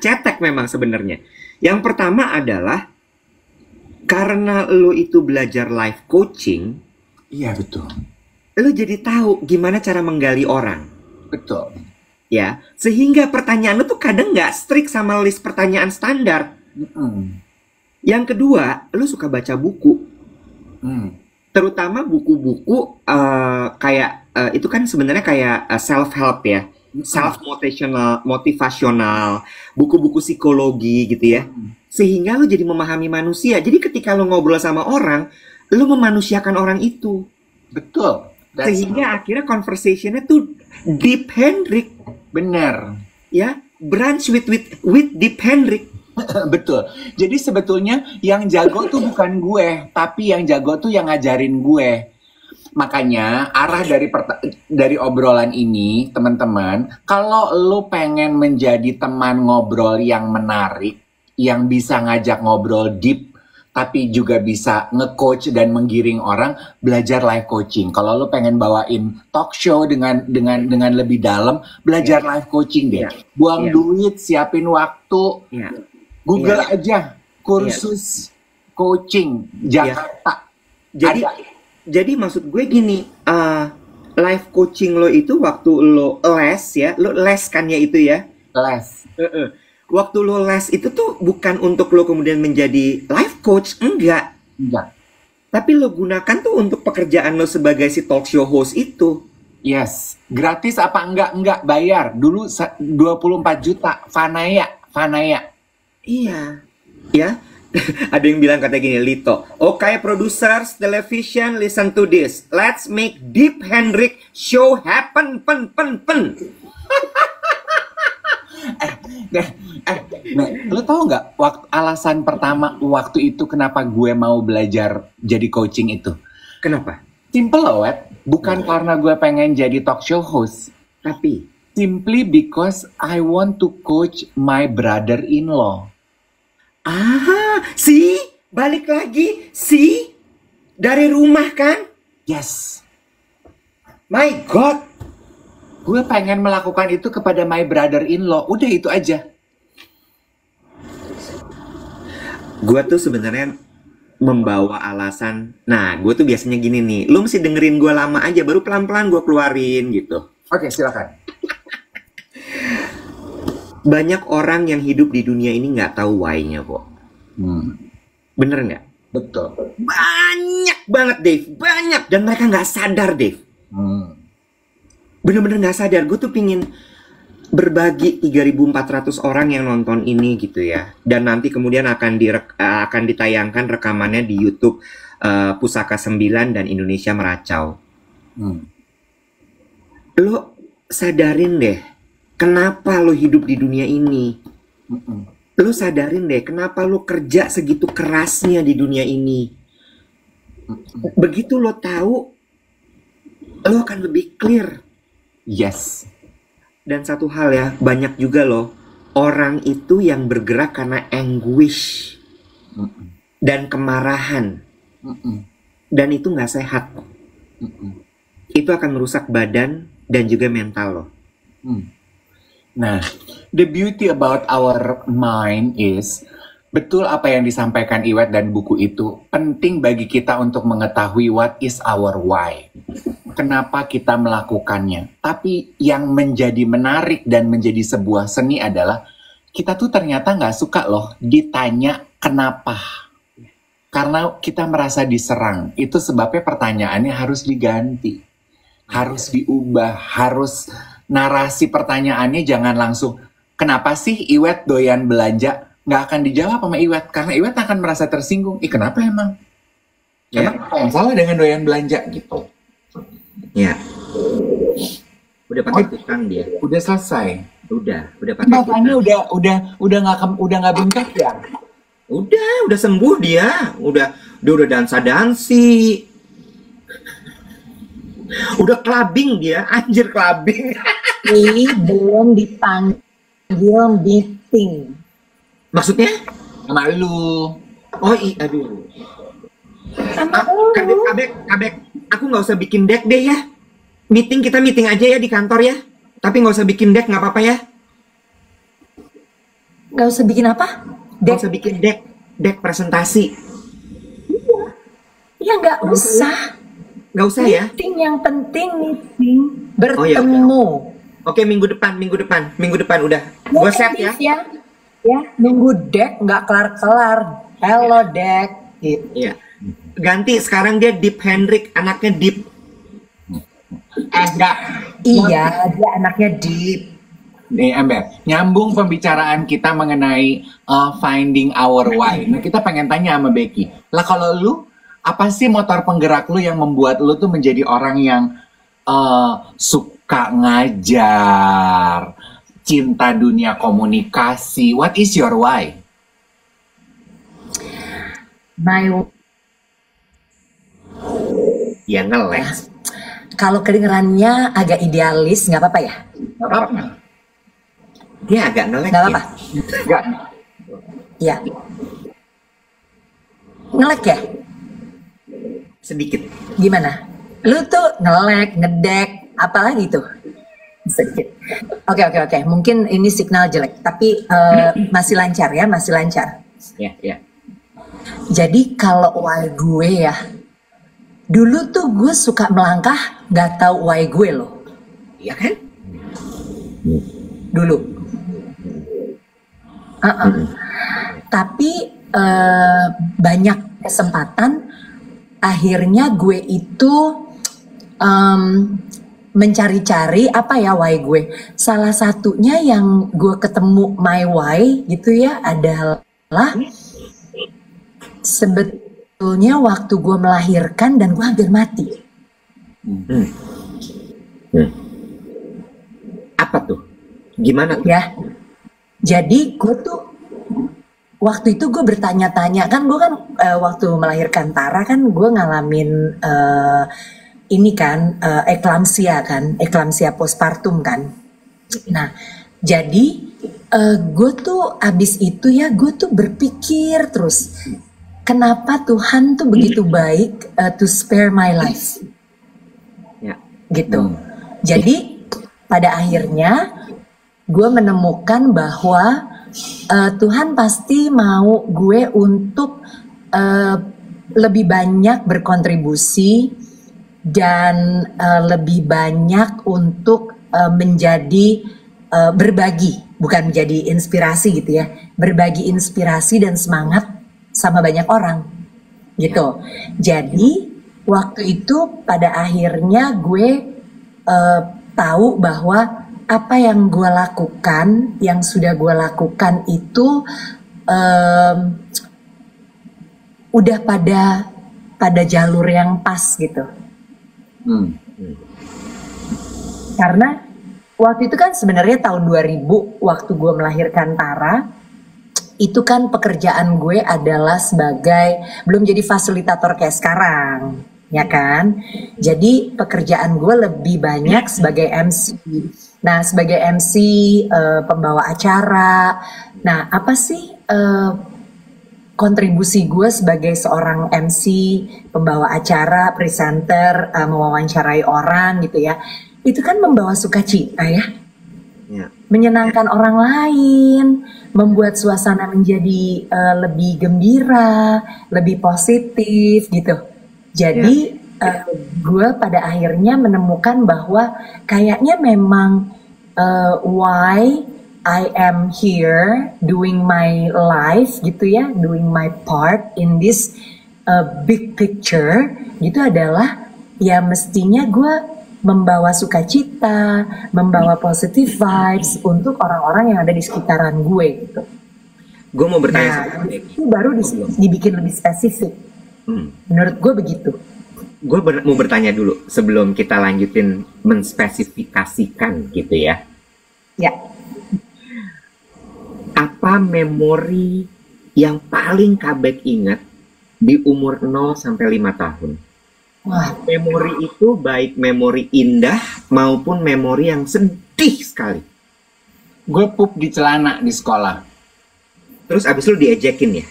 Cetek memang sebenarnya. Yang pertama adalah karena lo itu belajar life coaching. Iya betul. Lo jadi tahu gimana cara menggali orang. Betul. Ya, sehingga pertanyaan lo tuh kadang nggak strict sama list pertanyaan standar. Yang kedua, lo suka baca buku. Terutama buku-buku kayak itu kan sebenarnya kayak self help ya, self motivational, buku-buku psikologi gitu ya. Sehingga lo jadi memahami manusia. Jadi ketika lo ngobrol sama orang, lo memanusiakan orang itu. Betul. Sehingga akhirnya conversationnya tuh Deep Hendrik. Bener. Ya, brunch with Deep Hendrik. Betul. Jadi sebetulnya yang jago tuh bukan gue, tapi yang jago tuh yang ngajarin gue. Makanya arah dari obrolan ini, teman-teman, kalau lo pengen menjadi teman ngobrol yang menarik, yang bisa ngajak ngobrol deep, tapi juga bisa nge-coach dan menggiring orang, belajar life coaching. Kalau lo pengen bawain talk show dengan lebih dalam, belajar life coaching deh. Buang duit, siapin waktu. Google aja kursus coaching Jakarta. Jadi maksud gue gini, life coaching lo itu waktu lo les ya, lo les kan ya itu ya? Les. Waktu lo les itu tuh bukan untuk lo kemudian menjadi life coach, enggak. Tapi lo gunakan tuh untuk pekerjaan lo sebagai si talk show host itu. Yes, gratis apa enggak? Enggak, bayar. Dulu 24 juta, Fanaya. Iya. Ya. Ada yang bilang kata gini, Lito. Okay, producers, television, listen to this. Let's make Deep Hendrik show happen, pen. Nah, lo tau nggak alasan pertama waktu itu kenapa gue mau belajar jadi coaching itu? Kenapa? Simple loh, Wet. Bukan karena gue pengen jadi talk show host. Tapi Simply because I want to coach my brother-in-law. balik lagi, dari rumah kan? Yes. My God, Gue pengen melakukan itu kepada my brother-in-law. Udah itu aja. gue tuh sebenarnya membawa alasan. Nah, gue tuh biasanya gini nih, lu mesti dengerin gue lama aja, baru pelan-pelan gue keluarin gitu. Oke, silakan. Banyak orang yang hidup di dunia ini nggak tahu why-nya kok. Bener nggak? Betul. Banyak banget, Dave. Banyak. Dan mereka nggak sadar, Dave. Bener-bener nggak sadar. Gue tuh pingin berbagi 3.400 orang yang nonton ini gitu ya. Dan nanti kemudian akan ditayangkan rekamannya di YouTube Pusaka 9 dan Indonesia Meracau. Lo sadarin deh, kenapa lo hidup di dunia ini? Lo sadarin deh, kenapa lo kerja segitu kerasnya di dunia ini? Begitu lo tahu, lo akan lebih clear. Yes. Dan satu hal ya, banyak juga loh orang itu yang bergerak karena anguish dan kemarahan. Dan itu nggak sehat. Itu akan merusak badan dan juga mental loh. Nah, the beauty about our mind is, betul apa yang disampaikan Iwet dan buku itu, penting bagi kita untuk mengetahui what is our why. Kenapa kita melakukannya. Tapi yang menjadi menarik dan menjadi sebuah seni adalah, kita tuh ternyata nggak suka loh ditanya kenapa. Karena kita merasa diserang. Itu sebabnya pertanyaannya harus diganti. Harus diubah, harus narasi pertanyaannya jangan langsung, kenapa sih Iwet doyan belanja? Nggak akan dijawab sama Iwet, karena Iwet akan merasa tersinggung. Kenapa emang? Emang apa yang salah dengan doyan belanja gitu? Ya. Udah pakai tukang dia. Udah selesai. Udah pakai Matanya tukang. udah nggak bengkak ya? Udah sembuh dia. Dia udah dansa-dansi. Udah clubbing dia, anjir clubbing. Ini belum dipanggil meeting. Maksudnya? Sama lu. Oh aduh. Sama lu. Kabek. Aku nggak usah bikin deck deh ya. Kita meeting aja ya di kantor ya. Tapi nggak usah bikin deck, nggak apa-apa ya. Nggak usah bikin apa? Nggak usah bikin deck presentasi. Ya nggak usah. Nggak usah ya. Meeting yang penting meeting. Oh, ya, Bertemu. Oke, minggu depan udah. Gue set ya. Ya, nunggu Dek nggak kelar-kelar. Hello Dek. Gitu. Iya. Ganti sekarang dia Deep Hendrik, anaknya Deep. Enggak. Iya, dia anaknya Deep. Nih Ember, nyambung pembicaraan kita mengenai finding our why. Nah, kita pengen tanya sama Becky. Lah kalau lu, apa sih motor penggerak lu yang membuat lu tuh menjadi orang yang suka ngajar, cinta dunia komunikasi? What is your why? Ya ngeles. Kalau kedengerannya agak idealis, nggak apa-apa ya? Gak apa-apa. Dia agak ngelek. Nggak apa-apa. Enggak. Ya. Ngelek ya? Sedikit. Gimana? Lu tuh ngelek, ngedek, apalagi tuh? Sedikit. Oke. Mungkin ini signal jelek, tapi masih lancar ya, masih lancar. Ya. Jadi kalau why gue ya, dulu tuh gue suka melangkah, nggak tahu why gue loh. Iya kan? Dulu. Tapi banyak kesempatan akhirnya gue itu mencari-cari apa ya why gue. Salah satunya yang gue ketemu my why gitu ya adalah sebetulnya waktu gue melahirkan dan gue hampir mati. Apa tuh? Gimana tuh? Ya, jadi gue tuh waktu itu gue bertanya-tanya kan gue kan waktu melahirkan Tara kan gue ngalamin ini kan eklamsia postpartum kan. Nah, jadi gue tuh abis itu ya gue tuh berpikir terus kenapa Tuhan tuh begitu baik to spare my life, Ya. gitu. Jadi pada akhirnya gue menemukan bahwa Tuhan pasti mau gue untuk lebih banyak berkontribusi dan lebih banyak untuk menjadi berbagi, bukan menjadi inspirasi gitu ya, berbagi inspirasi dan semangat sama banyak orang gitu. Jadi waktu itu pada akhirnya gue tahu bahwa apa yang gue lakukan, yang sudah gue lakukan itu udah pada jalur yang pas gitu. Karena waktu itu kan sebenarnya tahun 2000 waktu gue melahirkan Tara, itu kan pekerjaan gue adalah sebagai, belum jadi fasilitator kayak sekarang, ya kan? Jadi pekerjaan gue lebih banyak sebagai MC. Nah, sebagai MC, pembawa acara. Nah, apa sih kontribusi gue sebagai seorang MC, pembawa acara, presenter, mewawancarai orang gitu ya, itu kan membawa sukacita ya, menyenangkan orang lain, membuat suasana menjadi lebih gembira, lebih positif gitu. Jadi gue pada akhirnya menemukan bahwa kayaknya memang why I am here doing my life gitu ya, doing my part in this big picture gitu adalah ya mestinya gue membawa sukacita, membawa positive vibes untuk orang-orang yang ada di sekitaran gue gitu. Gue mau bertanya Nah, itu baru dibikin lebih spesifik. Menurut gue begitu. Gue mau bertanya dulu sebelum kita lanjutin menspesifikasikan gitu ya. Ya. Apa memori yang paling Kabek ingat di umur 0 sampai 5 tahun? Wah, Memori itu baik memori indah maupun memori yang sedih sekali. Gue pup di celana di sekolah. Terus abis lu diejekin ya?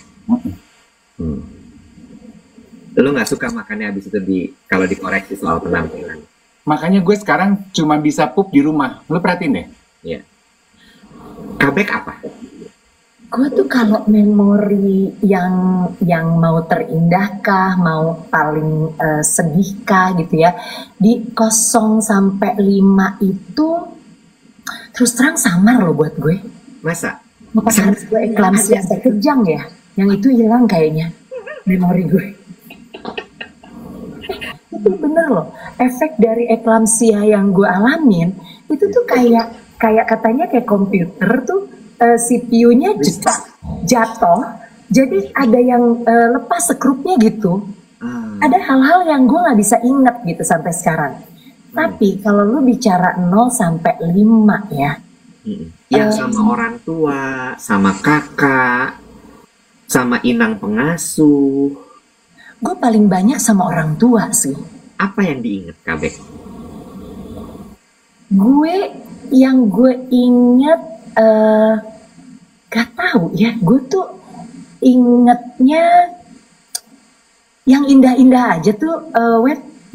Lu nggak suka makannya abis itu kalau dikoreksi soal penampilan? Makanya gue sekarang cuma bisa pup di rumah. Lu perhatiin deh. Ya. Kabek apa? gue tuh kalau memori yang mau terindahkah, mau paling sedihkah gitu ya, di 0 sampai 5 itu terus terang samar loh buat gue. Masa? Pas harus gue eklamsia kejang ya, yang itu hilang kayaknya memori gue. Itu bener loh, efek dari eklamsia yang gue alamin itu tuh kayak katanya kayak komputer tuh CPU-nya jatuh, jadi ada yang lepas sekrupnya gitu. Ada hal-hal yang gue nggak bisa inget gitu sampai sekarang. Tapi kalau lu bicara 0 sampai 5 ya, yang sama orang tua, sama kakak, sama inang pengasuh. gue paling banyak sama orang tua sih. Apa yang diinget Kabek? Yang gue inget gak tahu ya, gue tuh ingetnya yang indah-indah aja tuh,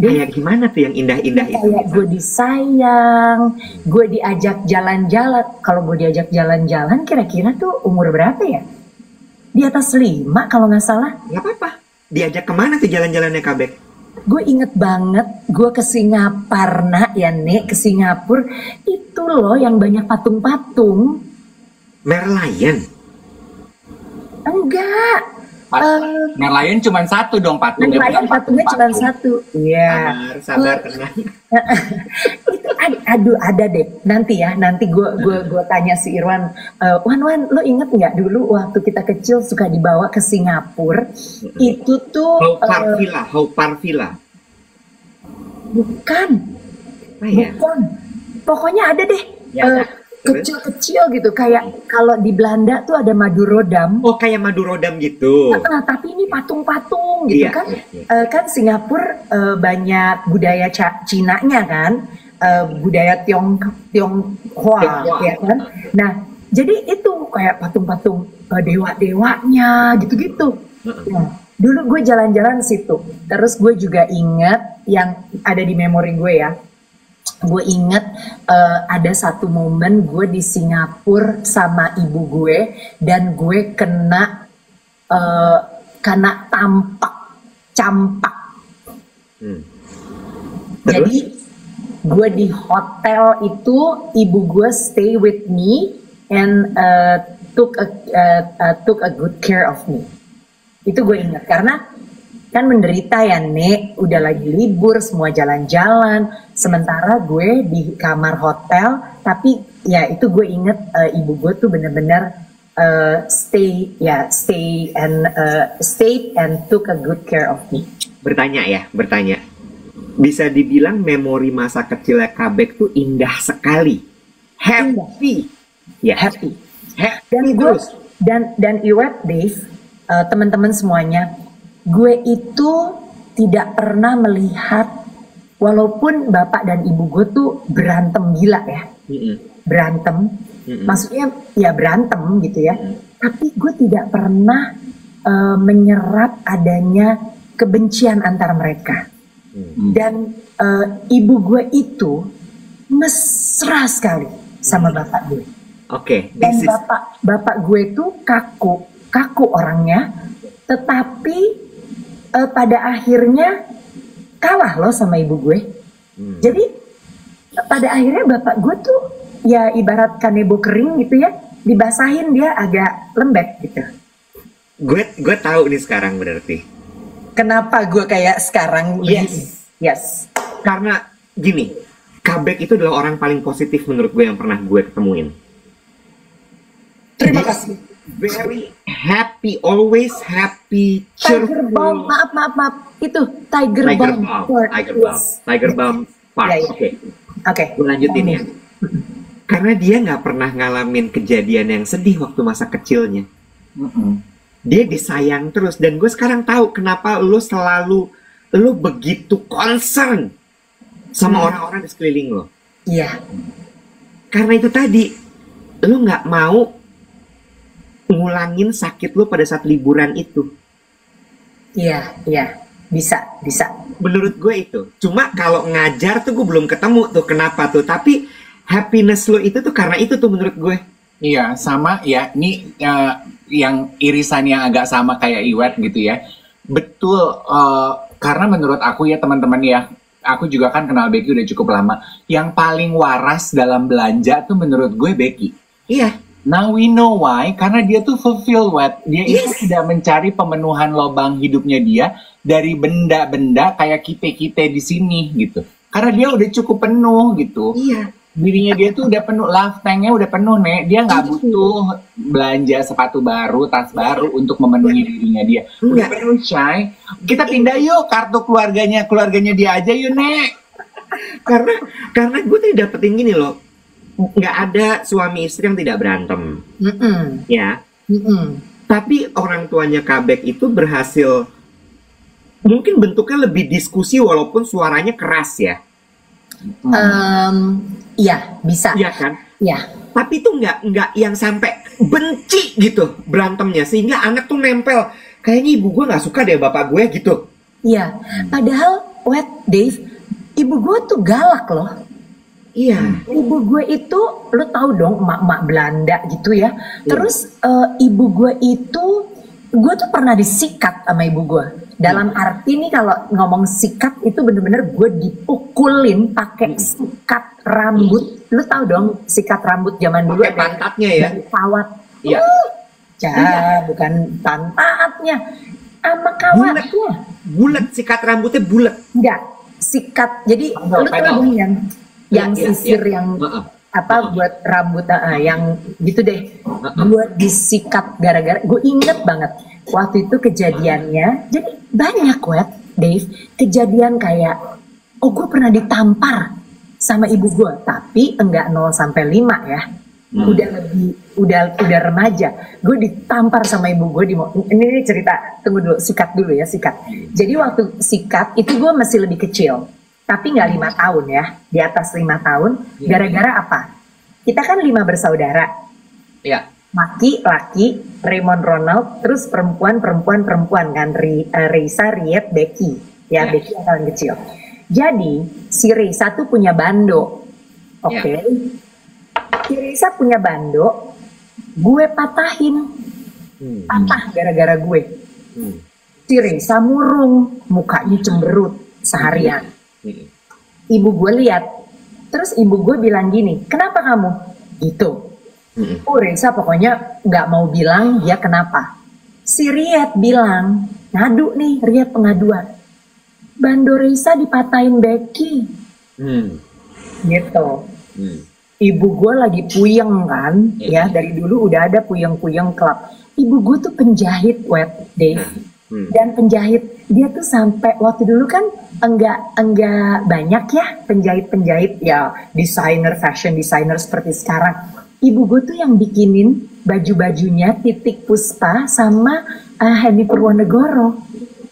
Kayak gimana tuh yang indah-indah itu? Kayak gue disayang, gue diajak jalan-jalan. Kalau gue diajak jalan-jalan kira-kira tuh umur berapa ya? Di atas 5 kalau nggak salah. Gak apa-apa. Diajak kemana tuh jalan-jalannya Kabek? Gue inget banget, gue ke Singaparna ya Nek, ke Singapura. Itu loh yang banyak patung-patung. Merlion? Enggak, Merlion cuma satu dong patungnya. Merlion patungnya cuma satu. Iya. Sabar, tenang. Itu ada deh. Nanti gue tanya si Irwan, Wan, lo inget nggak dulu waktu kita kecil suka dibawa ke Singapura? Itu tuh Haw Par Villa. Bukan. Ya? Bukan. Pokoknya ada deh. Ya, kecil-kecil gitu, kayak kalau di Belanda tuh ada madu rodam. Oh, kayak madu rodam gitu. Tapi ini patung-patung gitu kan. Kan Singapura banyak budaya Cina-nya kan, budaya Tionghoa ya kan. Nah, jadi itu kayak patung-patung dewa-dewanya gitu-gitu. Nah, dulu gue jalan-jalan situ. Terus gue juga ingat yang ada di memori gue ya. Gue inget ada satu momen gue di Singapura sama ibu gue dan gue kena campak. Jadi gue di hotel itu, ibu gue stay with me and took a good care of me. Itu gue ingat karena kan menderita ya, Nek, udah lagi libur, semua jalan-jalan, sementara gue di kamar hotel, tapi ya itu gue inget ibu gue tuh bener-bener stay and took a good care of me. Bertanya. Bisa dibilang memori masa kecilnya Kabek tuh indah sekali. Happy. Ya, happy. Dan gue dan Iwet, Dave, teman-teman semuanya, gue itu tidak pernah melihat, walaupun bapak dan ibu gue tuh berantem gila ya, berantem, maksudnya ya berantem gitu ya, tapi gue tidak pernah menyerap adanya kebencian antara mereka. Dan ibu gue itu mesra sekali sama bapak gue. Dan bapak gue tuh kaku orangnya, tetapi pada akhirnya kalah loh sama ibu gue. Jadi pada akhirnya bapak gue tuh ya ibarat kanebo kering gitu ya, dibasahin dia agak lembek gitu. Gue tahu nih sekarang berarti. Kenapa gue kayak sekarang? Yes. Karena gini, Kabek itu adalah orang paling positif menurut gue yang pernah gue ketemuin. Terima kasih. Very happy, always happy, cheerful. Tiger Balm, maaf. Itu Tiger Balm. Tiger Balm Park. Oke. Gue lanjutin ya. Karena dia nggak pernah ngalamin kejadian yang sedih waktu masa kecilnya. Dia disayang terus. Dan gue sekarang tahu kenapa lu begitu concern sama orang-orang di sekeliling lo. Iya. Karena itu tadi, lu nggak mau ngulangin sakit lu pada saat liburan itu. Iya, bisa. Menurut gue itu. Cuma kalau ngajar tuh gue belum ketemu tuh kenapa tuh. Tapi happiness lu itu tuh karena itu tuh menurut gue. Iya, sama ya. Ini yang irisan yang agak sama kayak Iwet gitu ya. Betul, karena menurut aku ya teman-teman ya, aku juga kan kenal Becky udah cukup lama. Yang paling waras dalam belanja tuh menurut gue Becky. Iya. Now we know why, karena dia tuh fulfill what. Dia itu tidak mencari pemenuhan lubang hidupnya dia dari benda-benda kayak kita di sini gitu. Karena dia udah cukup penuh gitu. Iya. Dirinya dia tuh udah penuh, love tanknya udah penuh, Nek. Dia nggak butuh belanja sepatu baru, tas baru untuk memenuhi dirinya dia. Udah penuh, Shay. Kita pindah yuk kartu keluarganya dia aja yuk, Nek. Karena gue tadi dapetin gini loh. Nggak ada suami istri yang tidak berantem, ya. Tapi orang tuanya Kabek itu berhasil, mungkin bentuknya lebih diskusi walaupun suaranya keras ya. Iya, bisa. Iya kan? Iya. Tapi itu nggak yang sampai benci gitu berantemnya, sehingga anak tuh nempel. Kayaknya ibu gue nggak suka deh bapak gue gitu. Iya. Padahal, Dave, ibu gue tuh galak loh. Iya. Ibu gue itu, lo tau dong, emak-emak Belanda gitu ya. Terus ibu gue itu, gue tuh pernah disikat sama ibu gue. Dalam arti nih kalau ngomong sikat itu bener-bener gue dipukulin pakai sikat rambut. Lo tau dong sikat rambut zaman dulu. Pakai pantatnya ya. Kawat. Iya. Bukan pantat sikatnya sama kawatnya. Bulat, sikat rambutnya bulat. Enggak, sikat. Jadi lu tahu yang sisir yang buat rambut yang gitu deh. Gue disikat gara-gara gue inget banget waktu itu kejadiannya. Jadi banyak Dave, kejadian kayak gue pernah ditampar sama ibu gue, tapi enggak 0 sampai 5 ya. Udah remaja. Gue ditampar sama ibu gue ini cerita, tunggu dulu, sikat dulu ya, sikat. Jadi waktu sikat itu gue masih lebih kecil, tapi nggak 5 tahun ya, di atas 5 tahun. Gara-gara apa? Kita kan 5 bersaudara. Ya. Laki, Raymond, Ronald, terus perempuan kan, Reisa, Riet, Becky. Ya, Becky yang paling kecil. Jadi si Reisa tuh punya bando. Oke. Si Reisa punya bando, gue patahin. Patah gara-gara gue. Si Reisa murung, mukanya cemberut seharian. Ibu gue lihat, terus ibu gue bilang gini, kenapa kamu? Gitu. Reisa pokoknya nggak mau bilang dia kenapa. Si Riet bilang, ngadu nih, Riet pengaduan. Bando Reisa dipatahin Becky. Gitu. Ibu gue lagi puyeng kan, ya dari dulu udah ada puyeng-puyeng klub. Ibu gue tuh penjahit Dave. Dan penjahit dia tuh sampai waktu dulu kan enggak banyak ya penjahit ya, desainer, fashion designer seperti sekarang. Ibu gue tuh yang bikinin baju-bajunya Titik Puspa sama Hendy Purwonegoro.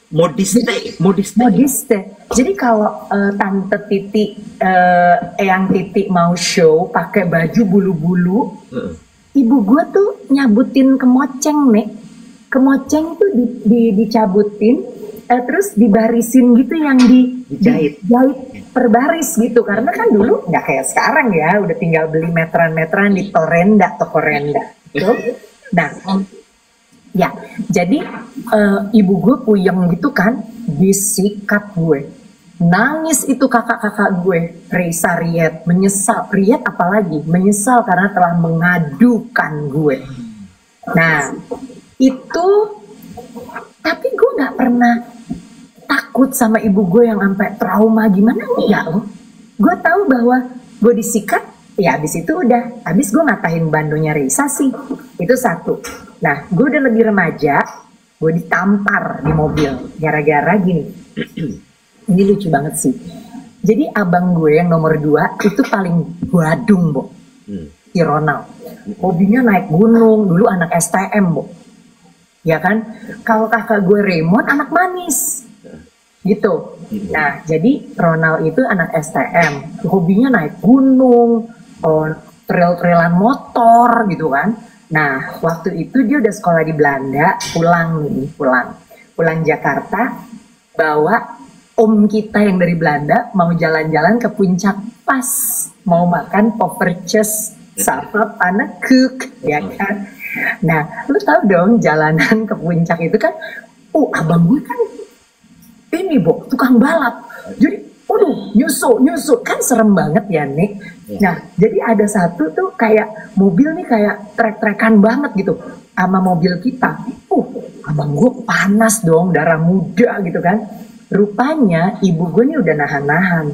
Modiste. Jadi kalau tante Titi, Eyang Titi mau show pakai baju bulu-bulu, ibu gue tuh nyabutin kemoceng nih. Kemoceng tuh dicabutin, terus dibarisin gitu yang dijahit per baris gitu. Karena kan dulu nggak kayak sekarang ya, udah tinggal beli meteran-meteran di toko Renda. Gitu. Nah, ya, jadi ibu gue puyeng gitu kan, disikat gue. Nangis itu kakak-kakak gue, Reisa, Riet, menyesal. Riet apalagi, menyesal karena telah mengadukan gue. Nah, itu, tapi gue gak pernah takut sama ibu gue yang sampai trauma gimana, enggak loh. Gue tahu bahwa gue disikat, ya abis itu udah, abis gue ngatahin bandonya Reisa sih, itu satu. Nah, gue udah lebih remaja, gue ditampar di mobil, gara-gara gini. Ini lucu banget sih. Jadi abang gue yang nomor 2 itu paling badung, Bo. Si Ronald. Hobinya naik gunung, dulu anak STM, Bo. Ya kan? Kalau kakak gue Raymond anak manis. Gitu. Nah, jadi Ronald itu anak STM. Hobinya naik gunung, trail-trailan motor gitu kan. Nah, waktu itu dia udah sekolah di Belanda, pulang Jakarta, bawa om kita yang dari Belanda mau jalan-jalan ke puncak pas, mau makan Poffertjes sama pannenkoek, ya kan. Nah, lu tahu dong jalanan ke puncak itu kan, abang gue kan ini Bo, tukang balap. Jadi, nyusul kan serem banget ya Nik. Nah, jadi ada satu tuh kayak mobil nih kayak trek-trekan banget gitu sama mobil kita. Abang gue panas dong, darah muda gitu kan. Rupanya ibu gue nih udah nahan-nahan.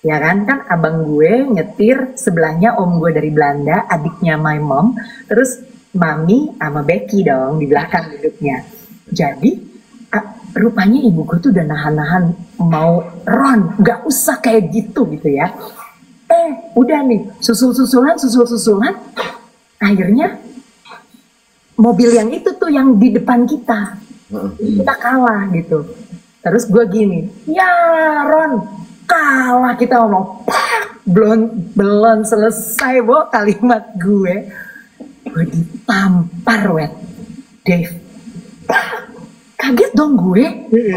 Ya kan abang gue nyetir, sebelahnya om gue dari Belanda, adiknya my mom, terus mami sama Becky dong di belakang duduknya. Jadi rupanya ibu gue tuh udah nahan-nahan mau Ron, gak usah kayak gitu ya. Udah nih, susul-susulan, akhirnya mobil yang itu tuh yang di depan kita kalah gitu. Terus gue gini, ya Ron, kalah kita ngomong, belum selesai Bo kalimat gue ditampar Dave. Kaget dong gue,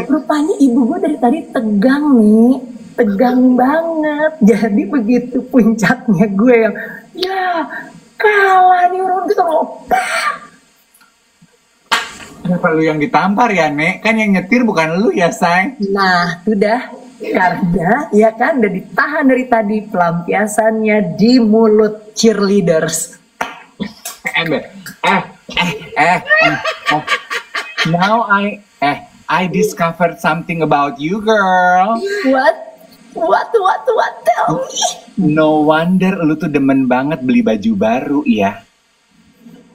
rupanya ibu gue dari tadi tegang nih, tegang banget. Jadi begitu puncaknya gue yang, ya kalah nih Ron, kita ngomong, Kenapa lu yang ditampar ya, Nek? Kan yang nyetir bukan lu ya, Say? Nah, udah. Karena, ya kan, udah ditahan dari tadi pelampiasannya di mulut cheerleaders. Now I discovered something about you, girl. What? Tell me. No wonder lu tuh demen banget beli baju baru ya.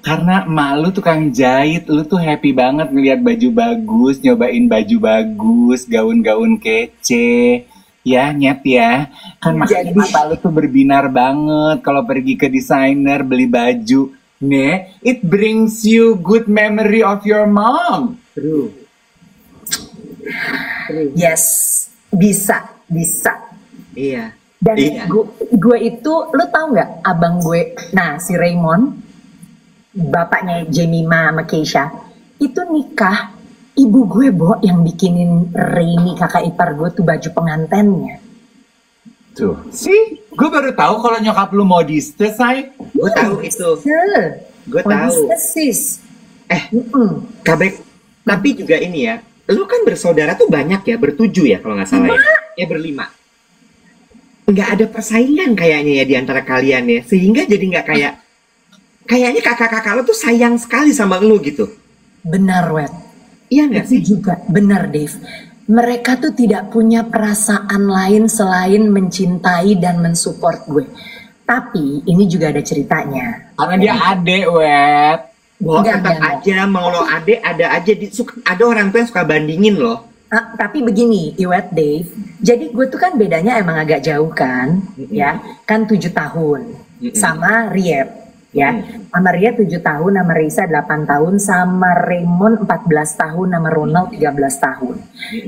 Karena emak lu tukang jahit, lu tuh happy banget ngeliat baju bagus, nyobain baju bagus, gaun-gaun kece. Ya, Nyet ya. Kan makanya mata lu tuh berbinar banget kalau pergi ke desainer beli baju. Nih, it brings you good memory of your mom. True. Yes, bisa. Iya. Dan gue itu, lu tahu nggak abang gue, nah si Raymond, bapaknya Jemima sama Keisha, itu nikah, ibu gue yang bikinin Rainy kakak ipar gue tuh baju pengantennya. Tuh, sih, gue baru tahu kalau nyokap lu modiste, say. Gue tahu itu. Gue tahu. Sis. Kabek. Tapi juga ini ya, lu kan bersaudara tuh banyak ya, bertujuh ya kalau nggak salah ya. Berlima. Nggak ada persaingan kayaknya ya di antara kalian ya, sehingga jadi nggak kayaknya kakak-kakak lo tuh sayang sekali sama lu gitu. Benar, Wet. Iya nggak sih? Juga benar, Dave. Mereka tuh tidak punya perasaan lain selain mencintai dan mensupport gue. Tapi ini juga ada ceritanya. Karena dia adek, Wet. Tetap aja mau lo adek ada aja ada orang tua yang suka bandingin loh. Tapi begini, Iwet, Dave. Jadi gue tuh kan bedanya emang agak jauh kan, ya. Kan 7 tahun sama Riep, ya. Sama Riep 7 tahun, sama Risa 8 tahun, sama Raymond 14 tahun, sama Ronald 13 tahun.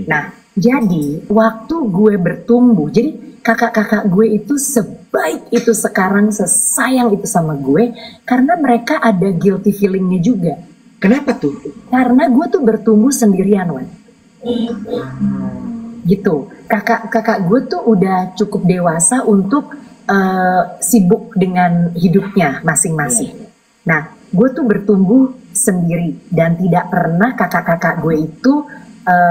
Nah, jadi waktu gue bertumbuh, jadi kakak-kakak gue itu sebaik itu sekarang, sesayang itu sama gue, karena mereka ada guilty feelingnya juga. Kenapa tuh? Karena gue tuh bertumbuh sendirian, Wet. Gitu, kakak gue tuh udah cukup dewasa untuk sibuk dengan hidupnya masing-masing. Nah, gue tuh bertumbuh sendiri dan tidak pernah kakak-kakak gue itu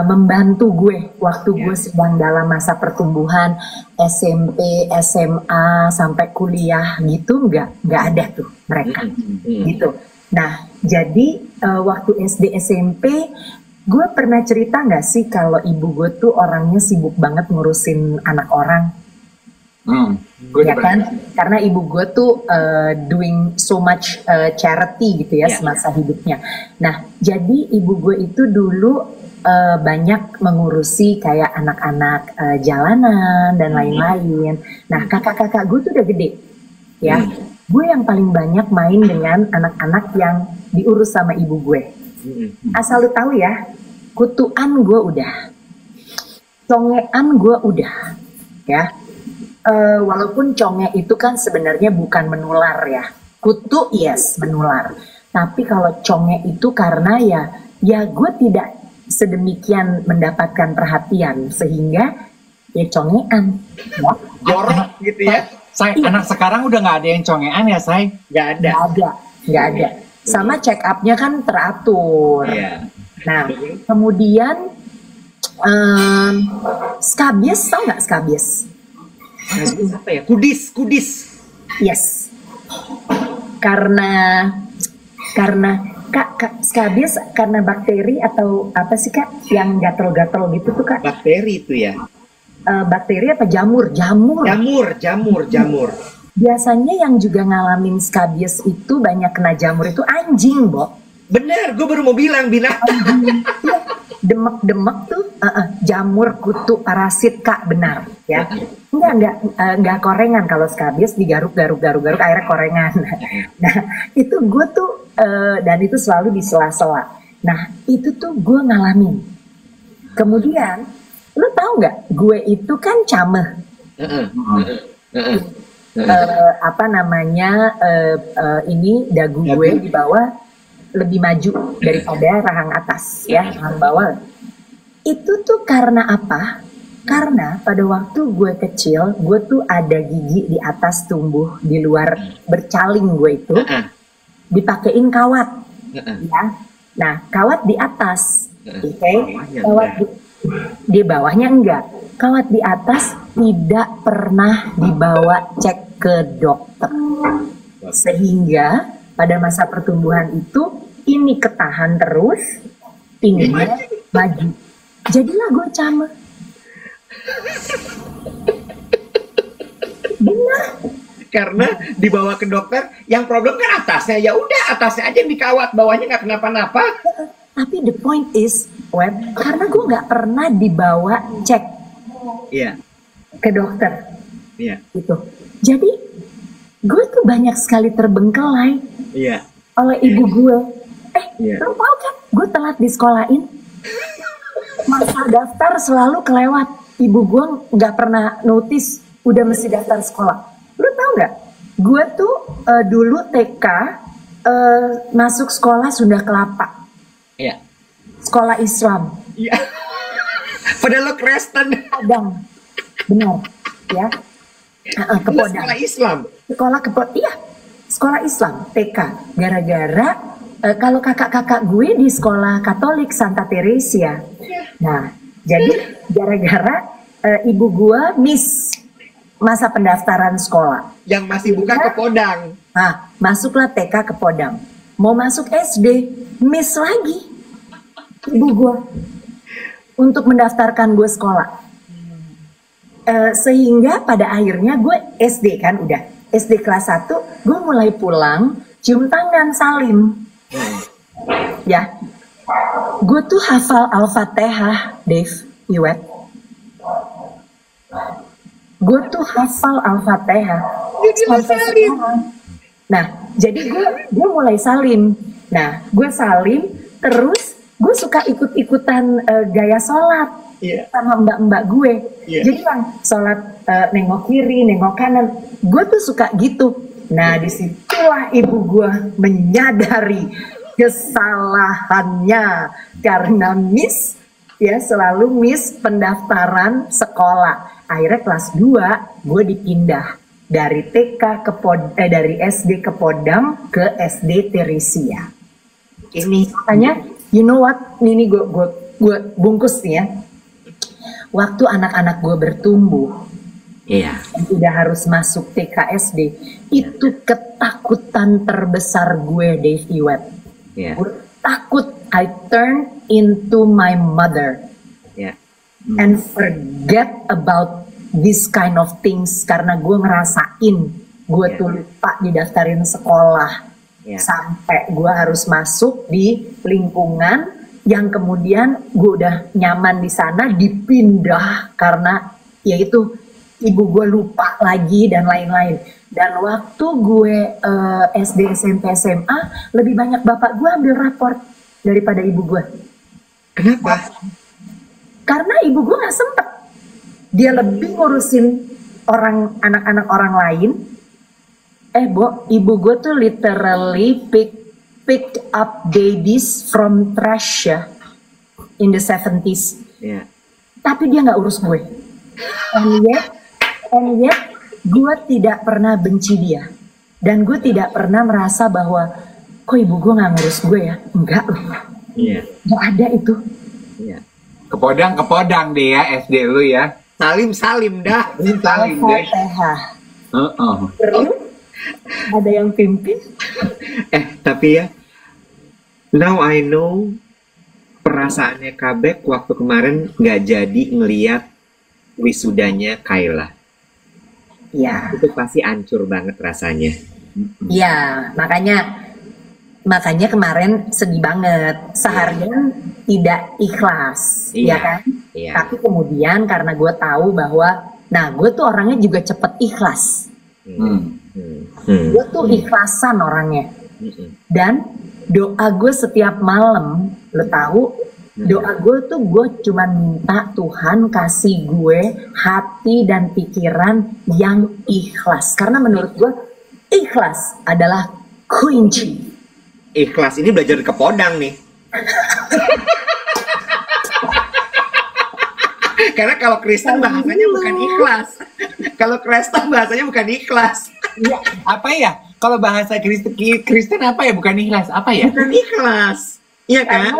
membantu gue waktu gue sedang dalam masa pertumbuhan SMP, SMA sampai kuliah gitu, nggak ada tuh mereka gitu. Nah, jadi waktu SD SMP gue pernah cerita nggak sih kalau ibu gue tuh orangnya sibuk banget ngurusin anak orang, ya kan? Karena ibu gue tuh doing so much charity gitu ya semasa hidupnya. Nah, jadi ibu gue itu dulu banyak mengurusi kayak anak-anak jalanan dan lain-lain. Nah, kakak-kakak gue tuh udah gede, ya. Gue yang paling banyak main dengan anak-anak yang diurus sama ibu gue. Asal lu tahu ya, kutuan gue udah, congean gue udah, ya. Walaupun conge itu kan sebenarnya bukan menular ya, kutu yes menular. Tapi kalau conge itu karena ya gue tidak sedemikian mendapatkan perhatian sehingga ya congean. Jorok gitu ya. Anak sekarang udah nggak ada yang congean ya, say? Nggak ada. Sama check up-nya kan teratur. Nah, kemudian skabies, tau nggak skabies? Apa ya? Kudis. Yes. Karena Kak, skabies karena bakteri atau apa sih Kak? Yang gatel-gatel gitu tuh Kak? Bakteri itu ya? Bakteri apa jamur? Jamur. Biasanya yang juga ngalamin skabies itu banyak kena jamur itu anjing, Bo. Bener, gue baru mau bilang Demek-demek tuh jamur, kutu, parasit, Kak, benar ya. Enggak korengan kalau skabies digaruk-garuk akhirnya korengan. Nah, itu gue tuh dan itu selalu di sela-sela. Nah, itu tuh gue ngalamin. Kemudian, lu tahu nggak? Gue itu kan cameh. Ini dagu gue di bawah lebih maju daripada rahang atas ya, rahang bawah. Itu tuh karena apa? Karena pada waktu gue kecil, gue tuh ada gigi di atas tumbuh, di luar bercaling gue itu dipakein kawat, ya. Nah, kawat di atas, kawat di bawahnya enggak. Kawat di atas tidak pernah dibawa cek ke dokter. Sehingga pada masa pertumbuhan itu ini ketahan terus, pinginnya maju. Jadilah gue Chama. Benar. Karena dibawa ke dokter, yang problem kan atasnya. Ya udah, atasnya aja yang dikawat, bawahnya nggak kenapa-napa. Tapi the point is, Web, karena gue nggak pernah dibawa cek Iya, ke dokter, iya, gitu. Jadi gue tuh banyak sekali terbengkelai iya. oleh ibu gue. Iya. Lo tau kan, gue telat di sekolahin. Masa daftar selalu kelewat. Ibu gue nggak pernah notice udah mesti daftar sekolah. Lo tau nggak? Gue tuh dulu TK masuk sekolah Sunda Kelapa, Iya. sekolah Islam. Iya. Padahal lo Kristen. Padang, benar, ya. Ke Lo Podang. sekolah Islam. Sekolah iya, sekolah Islam TK. Gara-gara kalau kakak-kakak gue di sekolah Katolik Santa Teresia. Nah, jadi gara-gara ibu gue miss masa pendaftaran sekolah. Yang masih buka ke Podang. Nah, masuklah TK ke Podang. Mau masuk SD, miss lagi ibu gue untuk mendaftarkan gue sekolah. Sehingga pada akhirnya gue SD kan udah. SD kelas 1, gue mulai pulang, cium tangan salim. Ya, gue tuh hafal Al-Fatihah, Dave, Iwet. Gue tuh hafal Al-Fatihah sampai sekarang. Nah, jadi gue mulai salim. Nah, gue salim, terus gue suka ikut-ikutan gaya sholat sama mbak-mbak gue. Jadi yang sholat nengok kiri, nengok kanan, gue tuh suka gitu. Nah, disitulah ibu gue menyadari kesalahannya karena miss, ya selalu miss pendaftaran sekolah. Akhirnya kelas 2 gue dipindah dari TK ke dari SD ke Podang ke SD Teresia. Ini makanya, you know what? Ini gue bungkus nih ya. Waktu anak-anak gue bertumbuh, udah harus masuk TK SD, itu ketakutan terbesar gue, Dave Iwet. Gue takut I turn into my mother and forget about this kind of things karena gue ngerasain gue tuh lupa didaftarin sekolah sampai gue harus masuk di lingkungan yang kemudian gue udah nyaman di sana dipindah karena yaitu ibu gue lupa lagi dan lain-lain. Dan waktu gue SD, SMP, SMA lebih banyak bapak gue ambil raport daripada ibu gue. Kenapa? Karena ibu gue nggak sempet. Dia lebih ngurusin anak-anak orang lain. Ibu gue tuh literally picked up babies from trash ya, in the 70s. Tapi dia nggak urus gue. And yet gue tidak pernah benci dia. Dan gue tidak pernah merasa bahwa kok ibu gue nggak ngurus gue ya. Enggak loh. Nggak ada itu. Ke Podang deh ya SD lu ya. Salim dah. Salim deh. Terus ada yang pimpin. Tapi ya, now I know perasaannya Kabek waktu kemarin nggak jadi ngeliat wisudanya Kayla. Ya. Itu pasti hancur banget rasanya. Ya, makanya kemarin sedih banget. Seharian tidak ikhlas, ya kan? Tapi kemudian karena gue tahu bahwa, nah gue tuh orangnya juga cepet ikhlas. Gue tuh ikhlasan orangnya. Dan doa gue setiap malam, lo tahu, doa gue tuh gue cuma minta Tuhan kasih gue hati dan pikiran yang ikhlas. Karena menurut gue ikhlas adalah kunci. Ikhlas ini belajar ke Podang nih. Karena kalau Kristen bahasanya bukan ikhlas. Kalau Kristen bahasanya bukan ikhlas. Ya, apa ya? Kalau bahasa Kristen apa ya? Bukan ikhlas. Apa ya? Bukan ikhlas. Iya kan?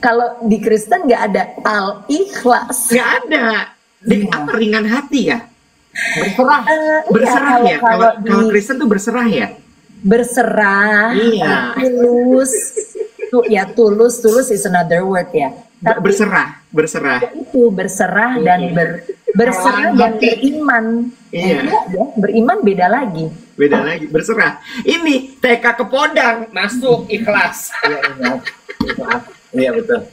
Kalau di Kristen nggak ada al-ikhlas. Nggak ada. Apa ringan hati ya? Berserah. Berserah ya. Kalau Kristen tuh berserah ya. Berserah, tulus, Ya tulus is another word ya. Tapi berserah. Itu berserah dan berserah dan beriman. Iya. Ya, beriman beda lagi. Berserah. Ini TK ke Podang masuk ikhlas. Iya betul.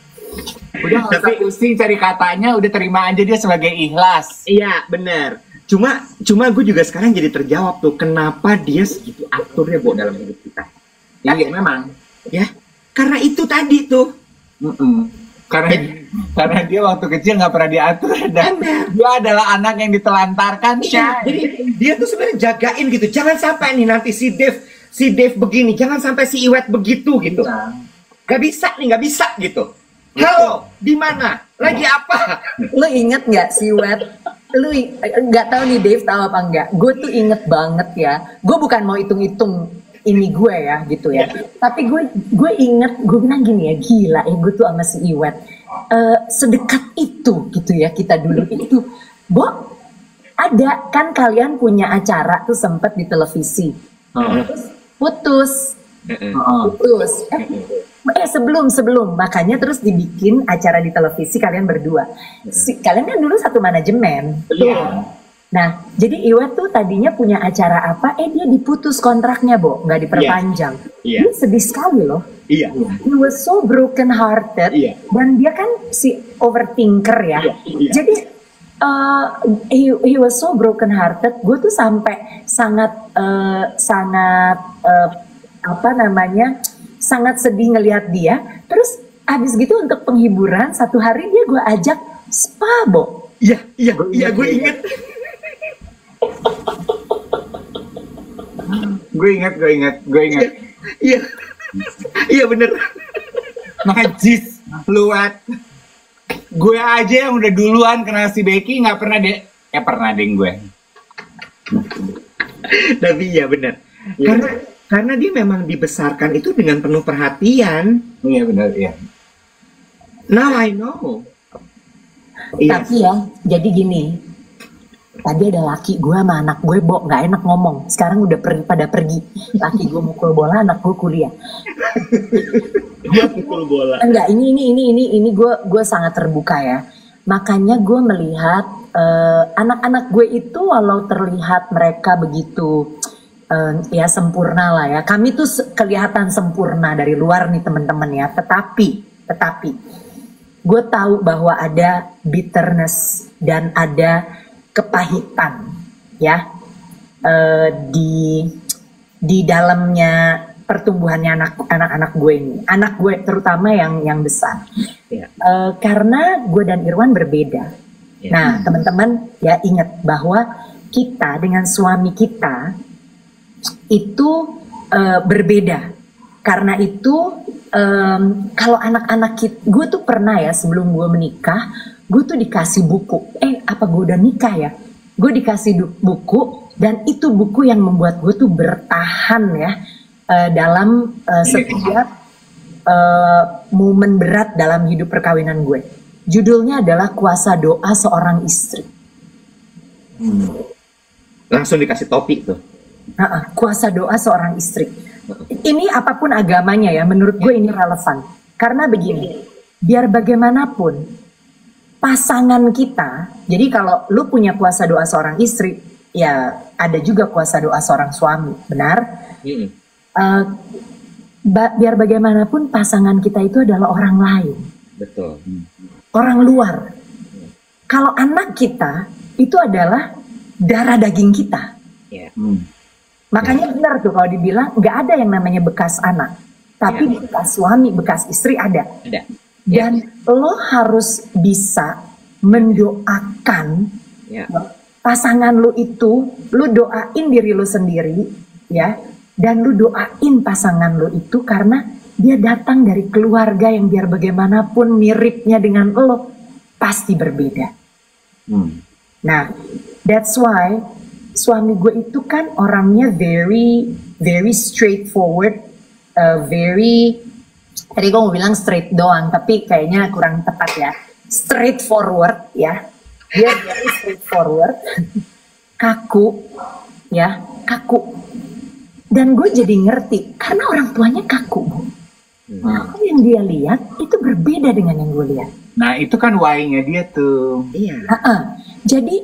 Udah nggak usah pusing cari katanya, udah terima aja dia sebagai ikhlas. Iya benar. Cuma gue juga sekarang jadi terjawab tuh kenapa dia segitu aturnya dalam hidup kita. Iya memang. Ya, karena itu tadi tuh. Karena dia waktu kecil nggak pernah diatur dan dia adalah anak yang ditelantarkan. Jadi dia tuh sebenarnya jagain gitu. Jangan sampai nih nanti si Dev begini, jangan sampai si Iwet begitu gitu. Gak bisa gitu. Halo, di mana? Lagi apa? Lu inget nggak si Wet? Lu nggak tahu nih Dave tahu apa enggak? Gue tuh inget banget ya. Gue bukan mau hitung-hitung ini gue ya gitu ya. Tapi gue inget, gue bilang gini ya, gila ya gue tuh sama si Iwet sedekat itu gitu ya kita dulu itu. Bo, ada kan kalian punya acara tuh sempet di televisi. Terus putus. Sebelum makanya terus dibikin acara di televisi kalian berdua. Kalian kan dulu satu manajemen. Nah, jadi Iwet tuh tadinya punya acara apa? Dia diputus kontraknya, Bo, nggak diperpanjang. Dia sedih sekali loh. He was so broken hearted. Dan dia kan si overthinker ya. Jadi he was so broken hearted. Gue tuh sampai sangat sangat sedih ngelihat dia. Terus abis gitu untuk penghiburan satu hari dia gue ajak spa, Bo. Iya, gue inget. Gue inget. Iya bener. Najis, luat. Gue aja yang udah duluan kenal si Becky nggak pernah pernah deh gue. Tapi iya bener. Karena dia memang dibesarkan itu dengan penuh perhatian. Iya benar, iya. Now I know. Tapi ya, jadi gini. Tadi ada laki gue sama anak gue, Bo, nggak enak ngomong. Sekarang udah pada pergi. Laki gue mukul bola, anak gue kuliah. Gue mukul bola. Enggak, ini gue sangat terbuka ya. Makanya gue melihat anak-anak gue itu walau terlihat mereka begitu ya sempurna lah ya. Kami tuh kelihatan sempurna dari luar nih teman-teman ya. Tetapi gue tahu bahwa ada bitterness dan ada kepahitan ya di dalamnya pertumbuhannya anak-anak gue ini, anak gue terutama yang besar. Karena gue dan Irwan berbeda. Nah teman-teman ya ingat bahwa kita dengan suami kita itu berbeda. Karena itu kalau anak-anak kita, gue tuh pernah ya sebelum gue menikah, gue tuh dikasih buku. Apa gue udah nikah ya? Gue dikasih buku dan itu buku yang membuat gue tuh bertahan ya dalam setiap momen berat dalam hidup perkawinan gue. Judulnya adalah Kuasa Doa Seorang Istri. Langsung dikasih topik tuh. Kuasa Doa Seorang Istri. Ini apapun agamanya ya, menurut gue ini relevan. Karena begini, biar bagaimanapun pasangan kita, jadi kalau lu punya kuasa doa seorang istri, ya ada juga kuasa doa seorang suami, benar? Biar bagaimanapun pasangan kita itu adalah orang lain. Betul. Orang luar. Kalau anak kita itu adalah darah daging kita. Makanya benar tuh kalau dibilang nggak ada yang namanya bekas anak, tapi bekas suami, bekas istri ada. Dan lo harus bisa mendoakan pasangan lo itu, lo doain diri lo sendiri ya, dan lo doain pasangan lo itu karena dia datang dari keluarga yang biar bagaimanapun miripnya dengan lo pasti berbeda. Nah, that's why suami gue itu kan orangnya very straightforward, tadi gue mau bilang straight doang, tapi kayaknya kurang tepat ya. Straightforward ya, dia very straightforward, kaku. Dan gue jadi ngerti karena orang tuanya kaku, Bu. Apa yang dia lihat itu berbeda dengan yang gue lihat. Nah itu kan why-nya dia tuh. Iya. Jadi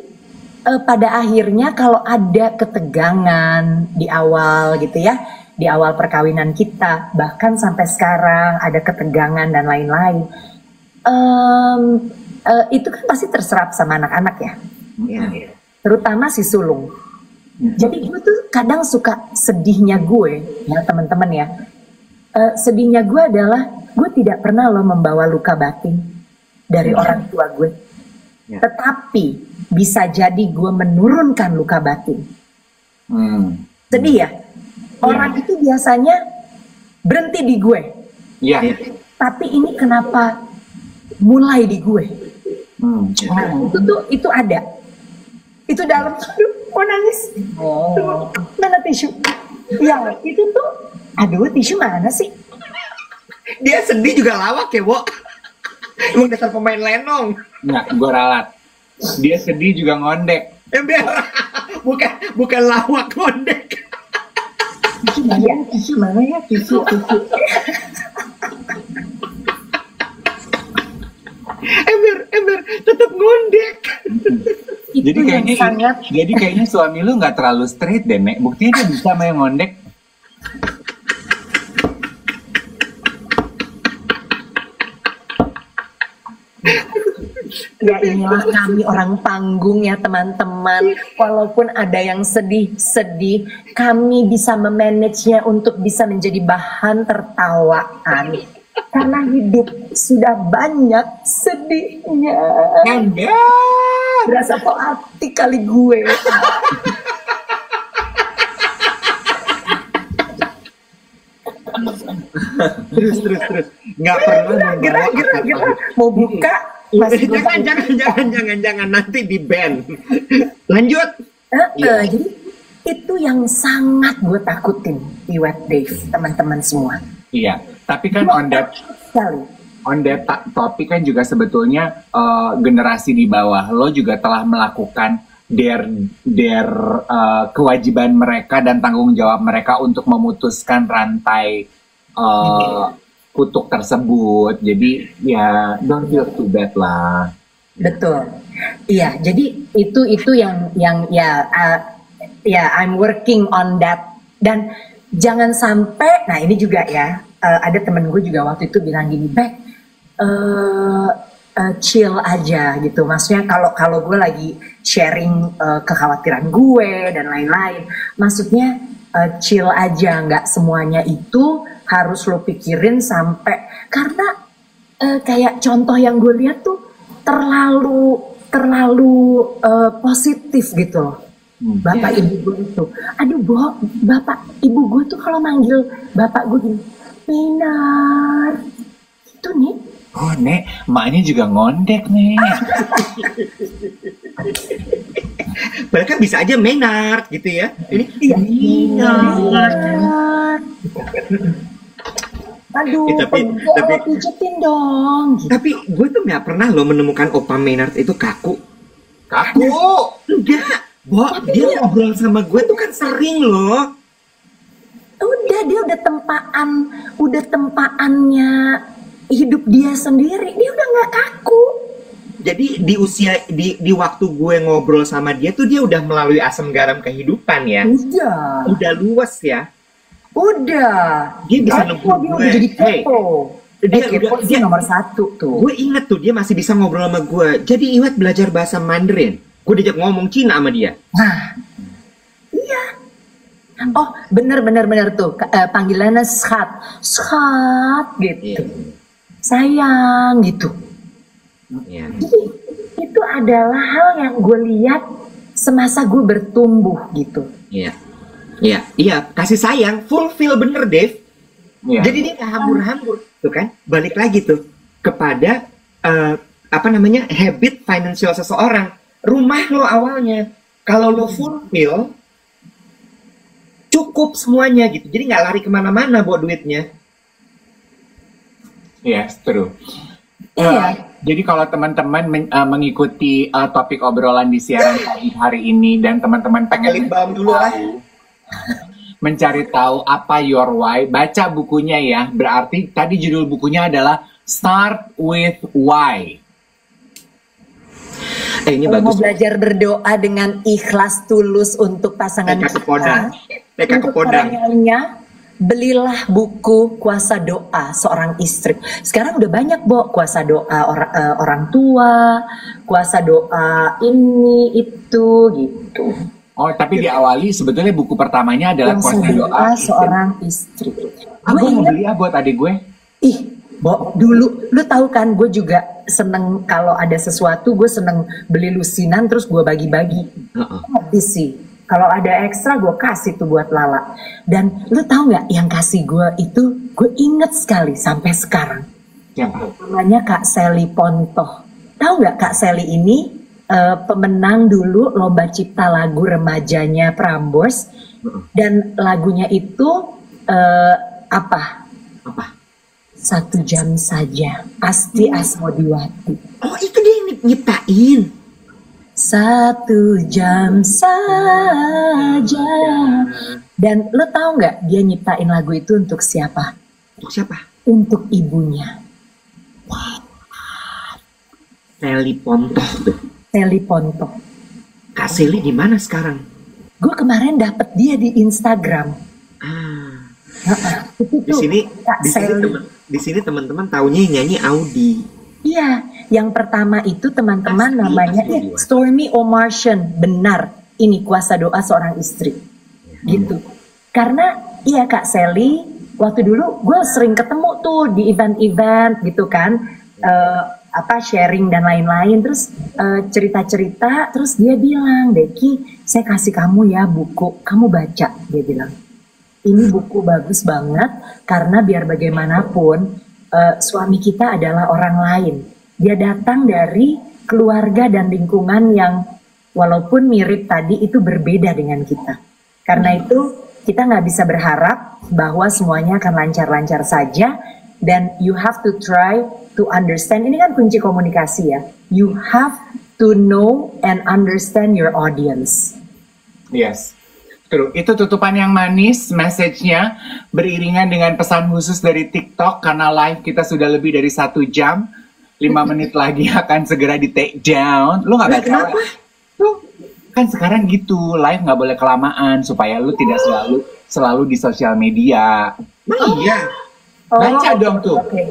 pada akhirnya kalau ada ketegangan di awal gitu ya, di awal perkawinan kita, bahkan sampai sekarang ada ketegangan dan lain-lain, itu kan pasti terserap sama anak-anak ya. Iya. Terutama si sulung. Jadi gue tuh kadang suka sedihnya gue, ya teman-teman ya. Sedihnya gue adalah gue tidak pernah loh membawa luka batin dari orang tua gue. Ya. Tetapi bisa jadi gue menurunkan luka batin. Sedih ya? Orang itu biasanya berhenti di gue. Iya. Tapi ini kenapa mulai di gue? Itu ada. Itu dalam, aduh, mau nangis. Mana tisu? Ya, itu tuh, aduh, tisu mana sih? Dia sedih juga lawak ya, Bo. Emang dasar pemain lenong. Nggak, gue ralat. Dia sedih juga ngondek. Bukan lawak ngondek. Tisu mana ya? Tisu. Ember, tetap ngondek. Jadi kayaknya suami lu nggak terlalu straight deh, Nek. Buktinya dia bisa main ngondek. Ya inilah kami orang panggung ya teman-teman. Walaupun ada yang sedih, kami bisa memanagenya untuk bisa menjadi bahan tertawaan. Karena hidup sudah banyak sedihnya. Berasa poetik kali gue. Terus. Nggak pernah Gerak. Mau buka? Jangan nanti di ban. Lanjut. Jadi itu yang sangat gue takutin di Web Dave, teman-teman semua. Iya, tapi kan on that topic kan juga sebetulnya generasi di bawah lo juga telah melakukan their kewajiban mereka dan tanggung jawab mereka untuk memutuskan rantai kutuk tersebut. Jadi ya don't feel too bad lah. Betul. Iya, jadi itu yang I'm working on that. Dan jangan sampai, nah ini juga ya, ada temen gue juga waktu itu bilang gini, Bek, chill aja gitu. Maksudnya kalau gue lagi sharing kekhawatiran gue dan lain-lain, maksudnya chill aja, nggak semuanya itu harus lo pikirin sampai, karena kayak contoh yang gue lihat tuh terlalu positif gitu loh. Bapak ibu gue itu, aduh bapak ibu gue tuh kalau manggil bapak gue gini, Minar, itu nih. Oh Nek, maknya juga ngondek Nek. Mereka bisa aja Menard gitu ya. Ini Minar. Aduh, tapi pijetin dong. Gitu. Tapi gue tuh nggak pernah loh menemukan Opa Menard itu kaku. Enggak. Dia ngobrol sama gue tuh kan sering loh. Udah, dia udah tempaannya hidup dia sendiri. Dia udah nggak kaku. Jadi di waktu gue ngobrol sama dia tuh dia udah melalui asam garam kehidupan ya. Udah luas ya. Udah. Dia bisa nebak gue. Udah jadi kepo. Dia nomor 1 tuh. Gue inget tuh dia masih bisa ngobrol sama gue. Jadi Iwet belajar bahasa Mandarin. Gue diajak ngomong Cina sama dia. Nah, iya. Oh, bener tuh. Panggilannya Schat gitu. Yeah. Sayang gitu. Yeah. Jadi, itu adalah hal yang gue lihat semasa gue bertumbuh gitu. Iya. Iya, kasih sayang, fulfill bener, Dave. Yeah. Jadi dia nggak hambur-hambur, tuh kan? Balik lagi tuh kepada habit financial seseorang. Rumah lo awalnya, kalau lo fulfill, cukup semuanya gitu. Jadi nggak lari kemana-mana buat duitnya. Yes, true. Iya. Jadi kalau teman-teman mengikuti topik obrolan di siaran hari ini dan teman-teman pengen lip balm dulu lah. mencari tahu apa your why, baca bukunya ya. Berarti tadi judul bukunya adalah Start with Why. Ini Kalau mau bagus. belajar berdoa dengan ikhlas tulus untuk pasangan TK ke kita, Podang. TK ke untuk Podang. caranya, belilah buku Kuasa Doa Seorang Istri. Sekarang udah banyak, Bo, kuasa doa orang tua, kuasa doa ini itu gitu. Oh, tapi diawali sebetulnya buku pertamanya adalah Kuasa Kuasa Doa Doa. Seorang Istri. Aku Gue mau ingat, beli ya buat adik gue. ih, Bo, dulu lu tahu kan, gue juga seneng kalau ada sesuatu, gue seneng beli lusinan terus gue bagi-bagi. Habis sih. Kalau ada ekstra gue kasih tuh buat Lala. Dan lu tahu nggak yang kasih gue itu, gue inget sekali sampai sekarang. Siapa? Namanya Kak Sally Pontoh. Tahu nggak Kak Sally ini pemenang dulu lomba cipta lagu remajanya Prambors. Dan lagunya itu apa? Apa? 1 jam saja. Asti Asmodiwati. Oh, itu dia yang nyiptain. 1 jam saja. Dan lo tahu nggak dia nyiptain lagu itu untuk siapa? Untuk siapa? Untuk ibunya, Sally Pontoh tuh. Sally Pontoh. Kak Sally di mana sekarang? Gue kemarin dapet dia di Instagram. Itu Di tuh sini, Kak Sally. di sini teman-teman taunya yang nyanyi Audi. Iya, yang pertama itu teman-teman Asti namanya Asmodiwati. Stormy O'Martian. Benar, ini Kuasa Doa Seorang Istri. Gitu. Karena iya Kak Sally, waktu dulu gue sering ketemu tuh di event-event gitu kan, sharing dan lain-lain. Terus cerita-cerita, terus dia bilang, Deki, saya kasih kamu ya buku, kamu baca, dia bilang. Ini buku bagus banget karena biar bagaimanapun suami kita adalah orang lain. Dia datang dari keluarga dan lingkungan yang walaupun mirip tadi itu berbeda dengan kita. Karena itu kita nggak bisa berharap bahwa semuanya akan lancar-lancar saja, dan you have to try to understand. Ini kan kunci komunikasi ya. You have to know and understand your audience. Yes. True. Itu tutupan yang manis, message-nya beriringan dengan pesan khusus dari TikTok karena live kita sudah lebih dari 1 jam. 5 menit lagi akan segera di take down. Lu nggak baca? Kenapa? Tuh, kan sekarang gitu, live nggak boleh kelamaan supaya lu tidak selalu di sosial media. Iya. Baca dong tuh. Oke.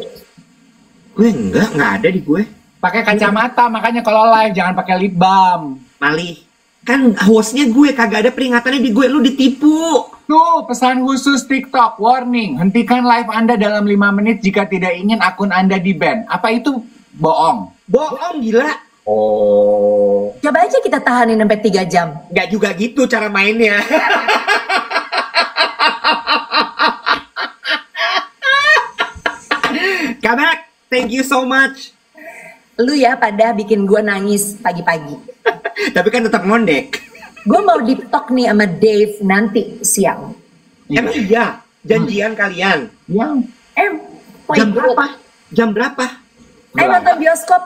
Gue nggak ada di gue. Pakai kacamata, makanya kalau live jangan pakai lip balm. Malih. Kan hostnya gue, kagak ada peringatannya di gue, lu ditipu. Tuh, pesan khusus TikTok, warning, hentikan live Anda dalam 5 menit jika tidak ingin akun Anda di-ban. Apa itu bohong? Bohong, gila. Oh. Coba aja kita tahanin sampai 3 jam. Nggak juga gitu cara mainnya. Kabak, thank you so much. Lu ya pada bikin gue nangis pagi-pagi. Tapi kan tetap ngondek. Gue mau di talk nih sama Dave nanti siang. Emang iya, janjian kalian. Yang Oh Jam my God. berapa? Jam berapa? Ayo nonton bioskop.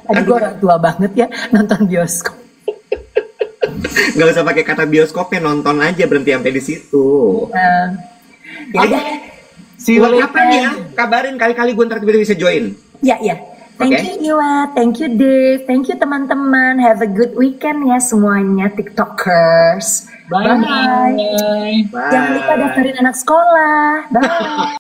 Aduh gue orang tua banget ya nonton bioskop. Nggak usah pakai kata bioskopnya, nonton aja, berhenti sampai di situ. Ya udah. See you Buat later. kapan ya? Kabarin kali-kali gue ntar tiba-tiba bisa join. Ya, ya. Thank Oke. you Iwa, thank you Dave, thank you teman-teman. Have a good weekend ya semuanya TikTokers. Bye. Bye. Jangan lupa daftarin anak sekolah. Bye.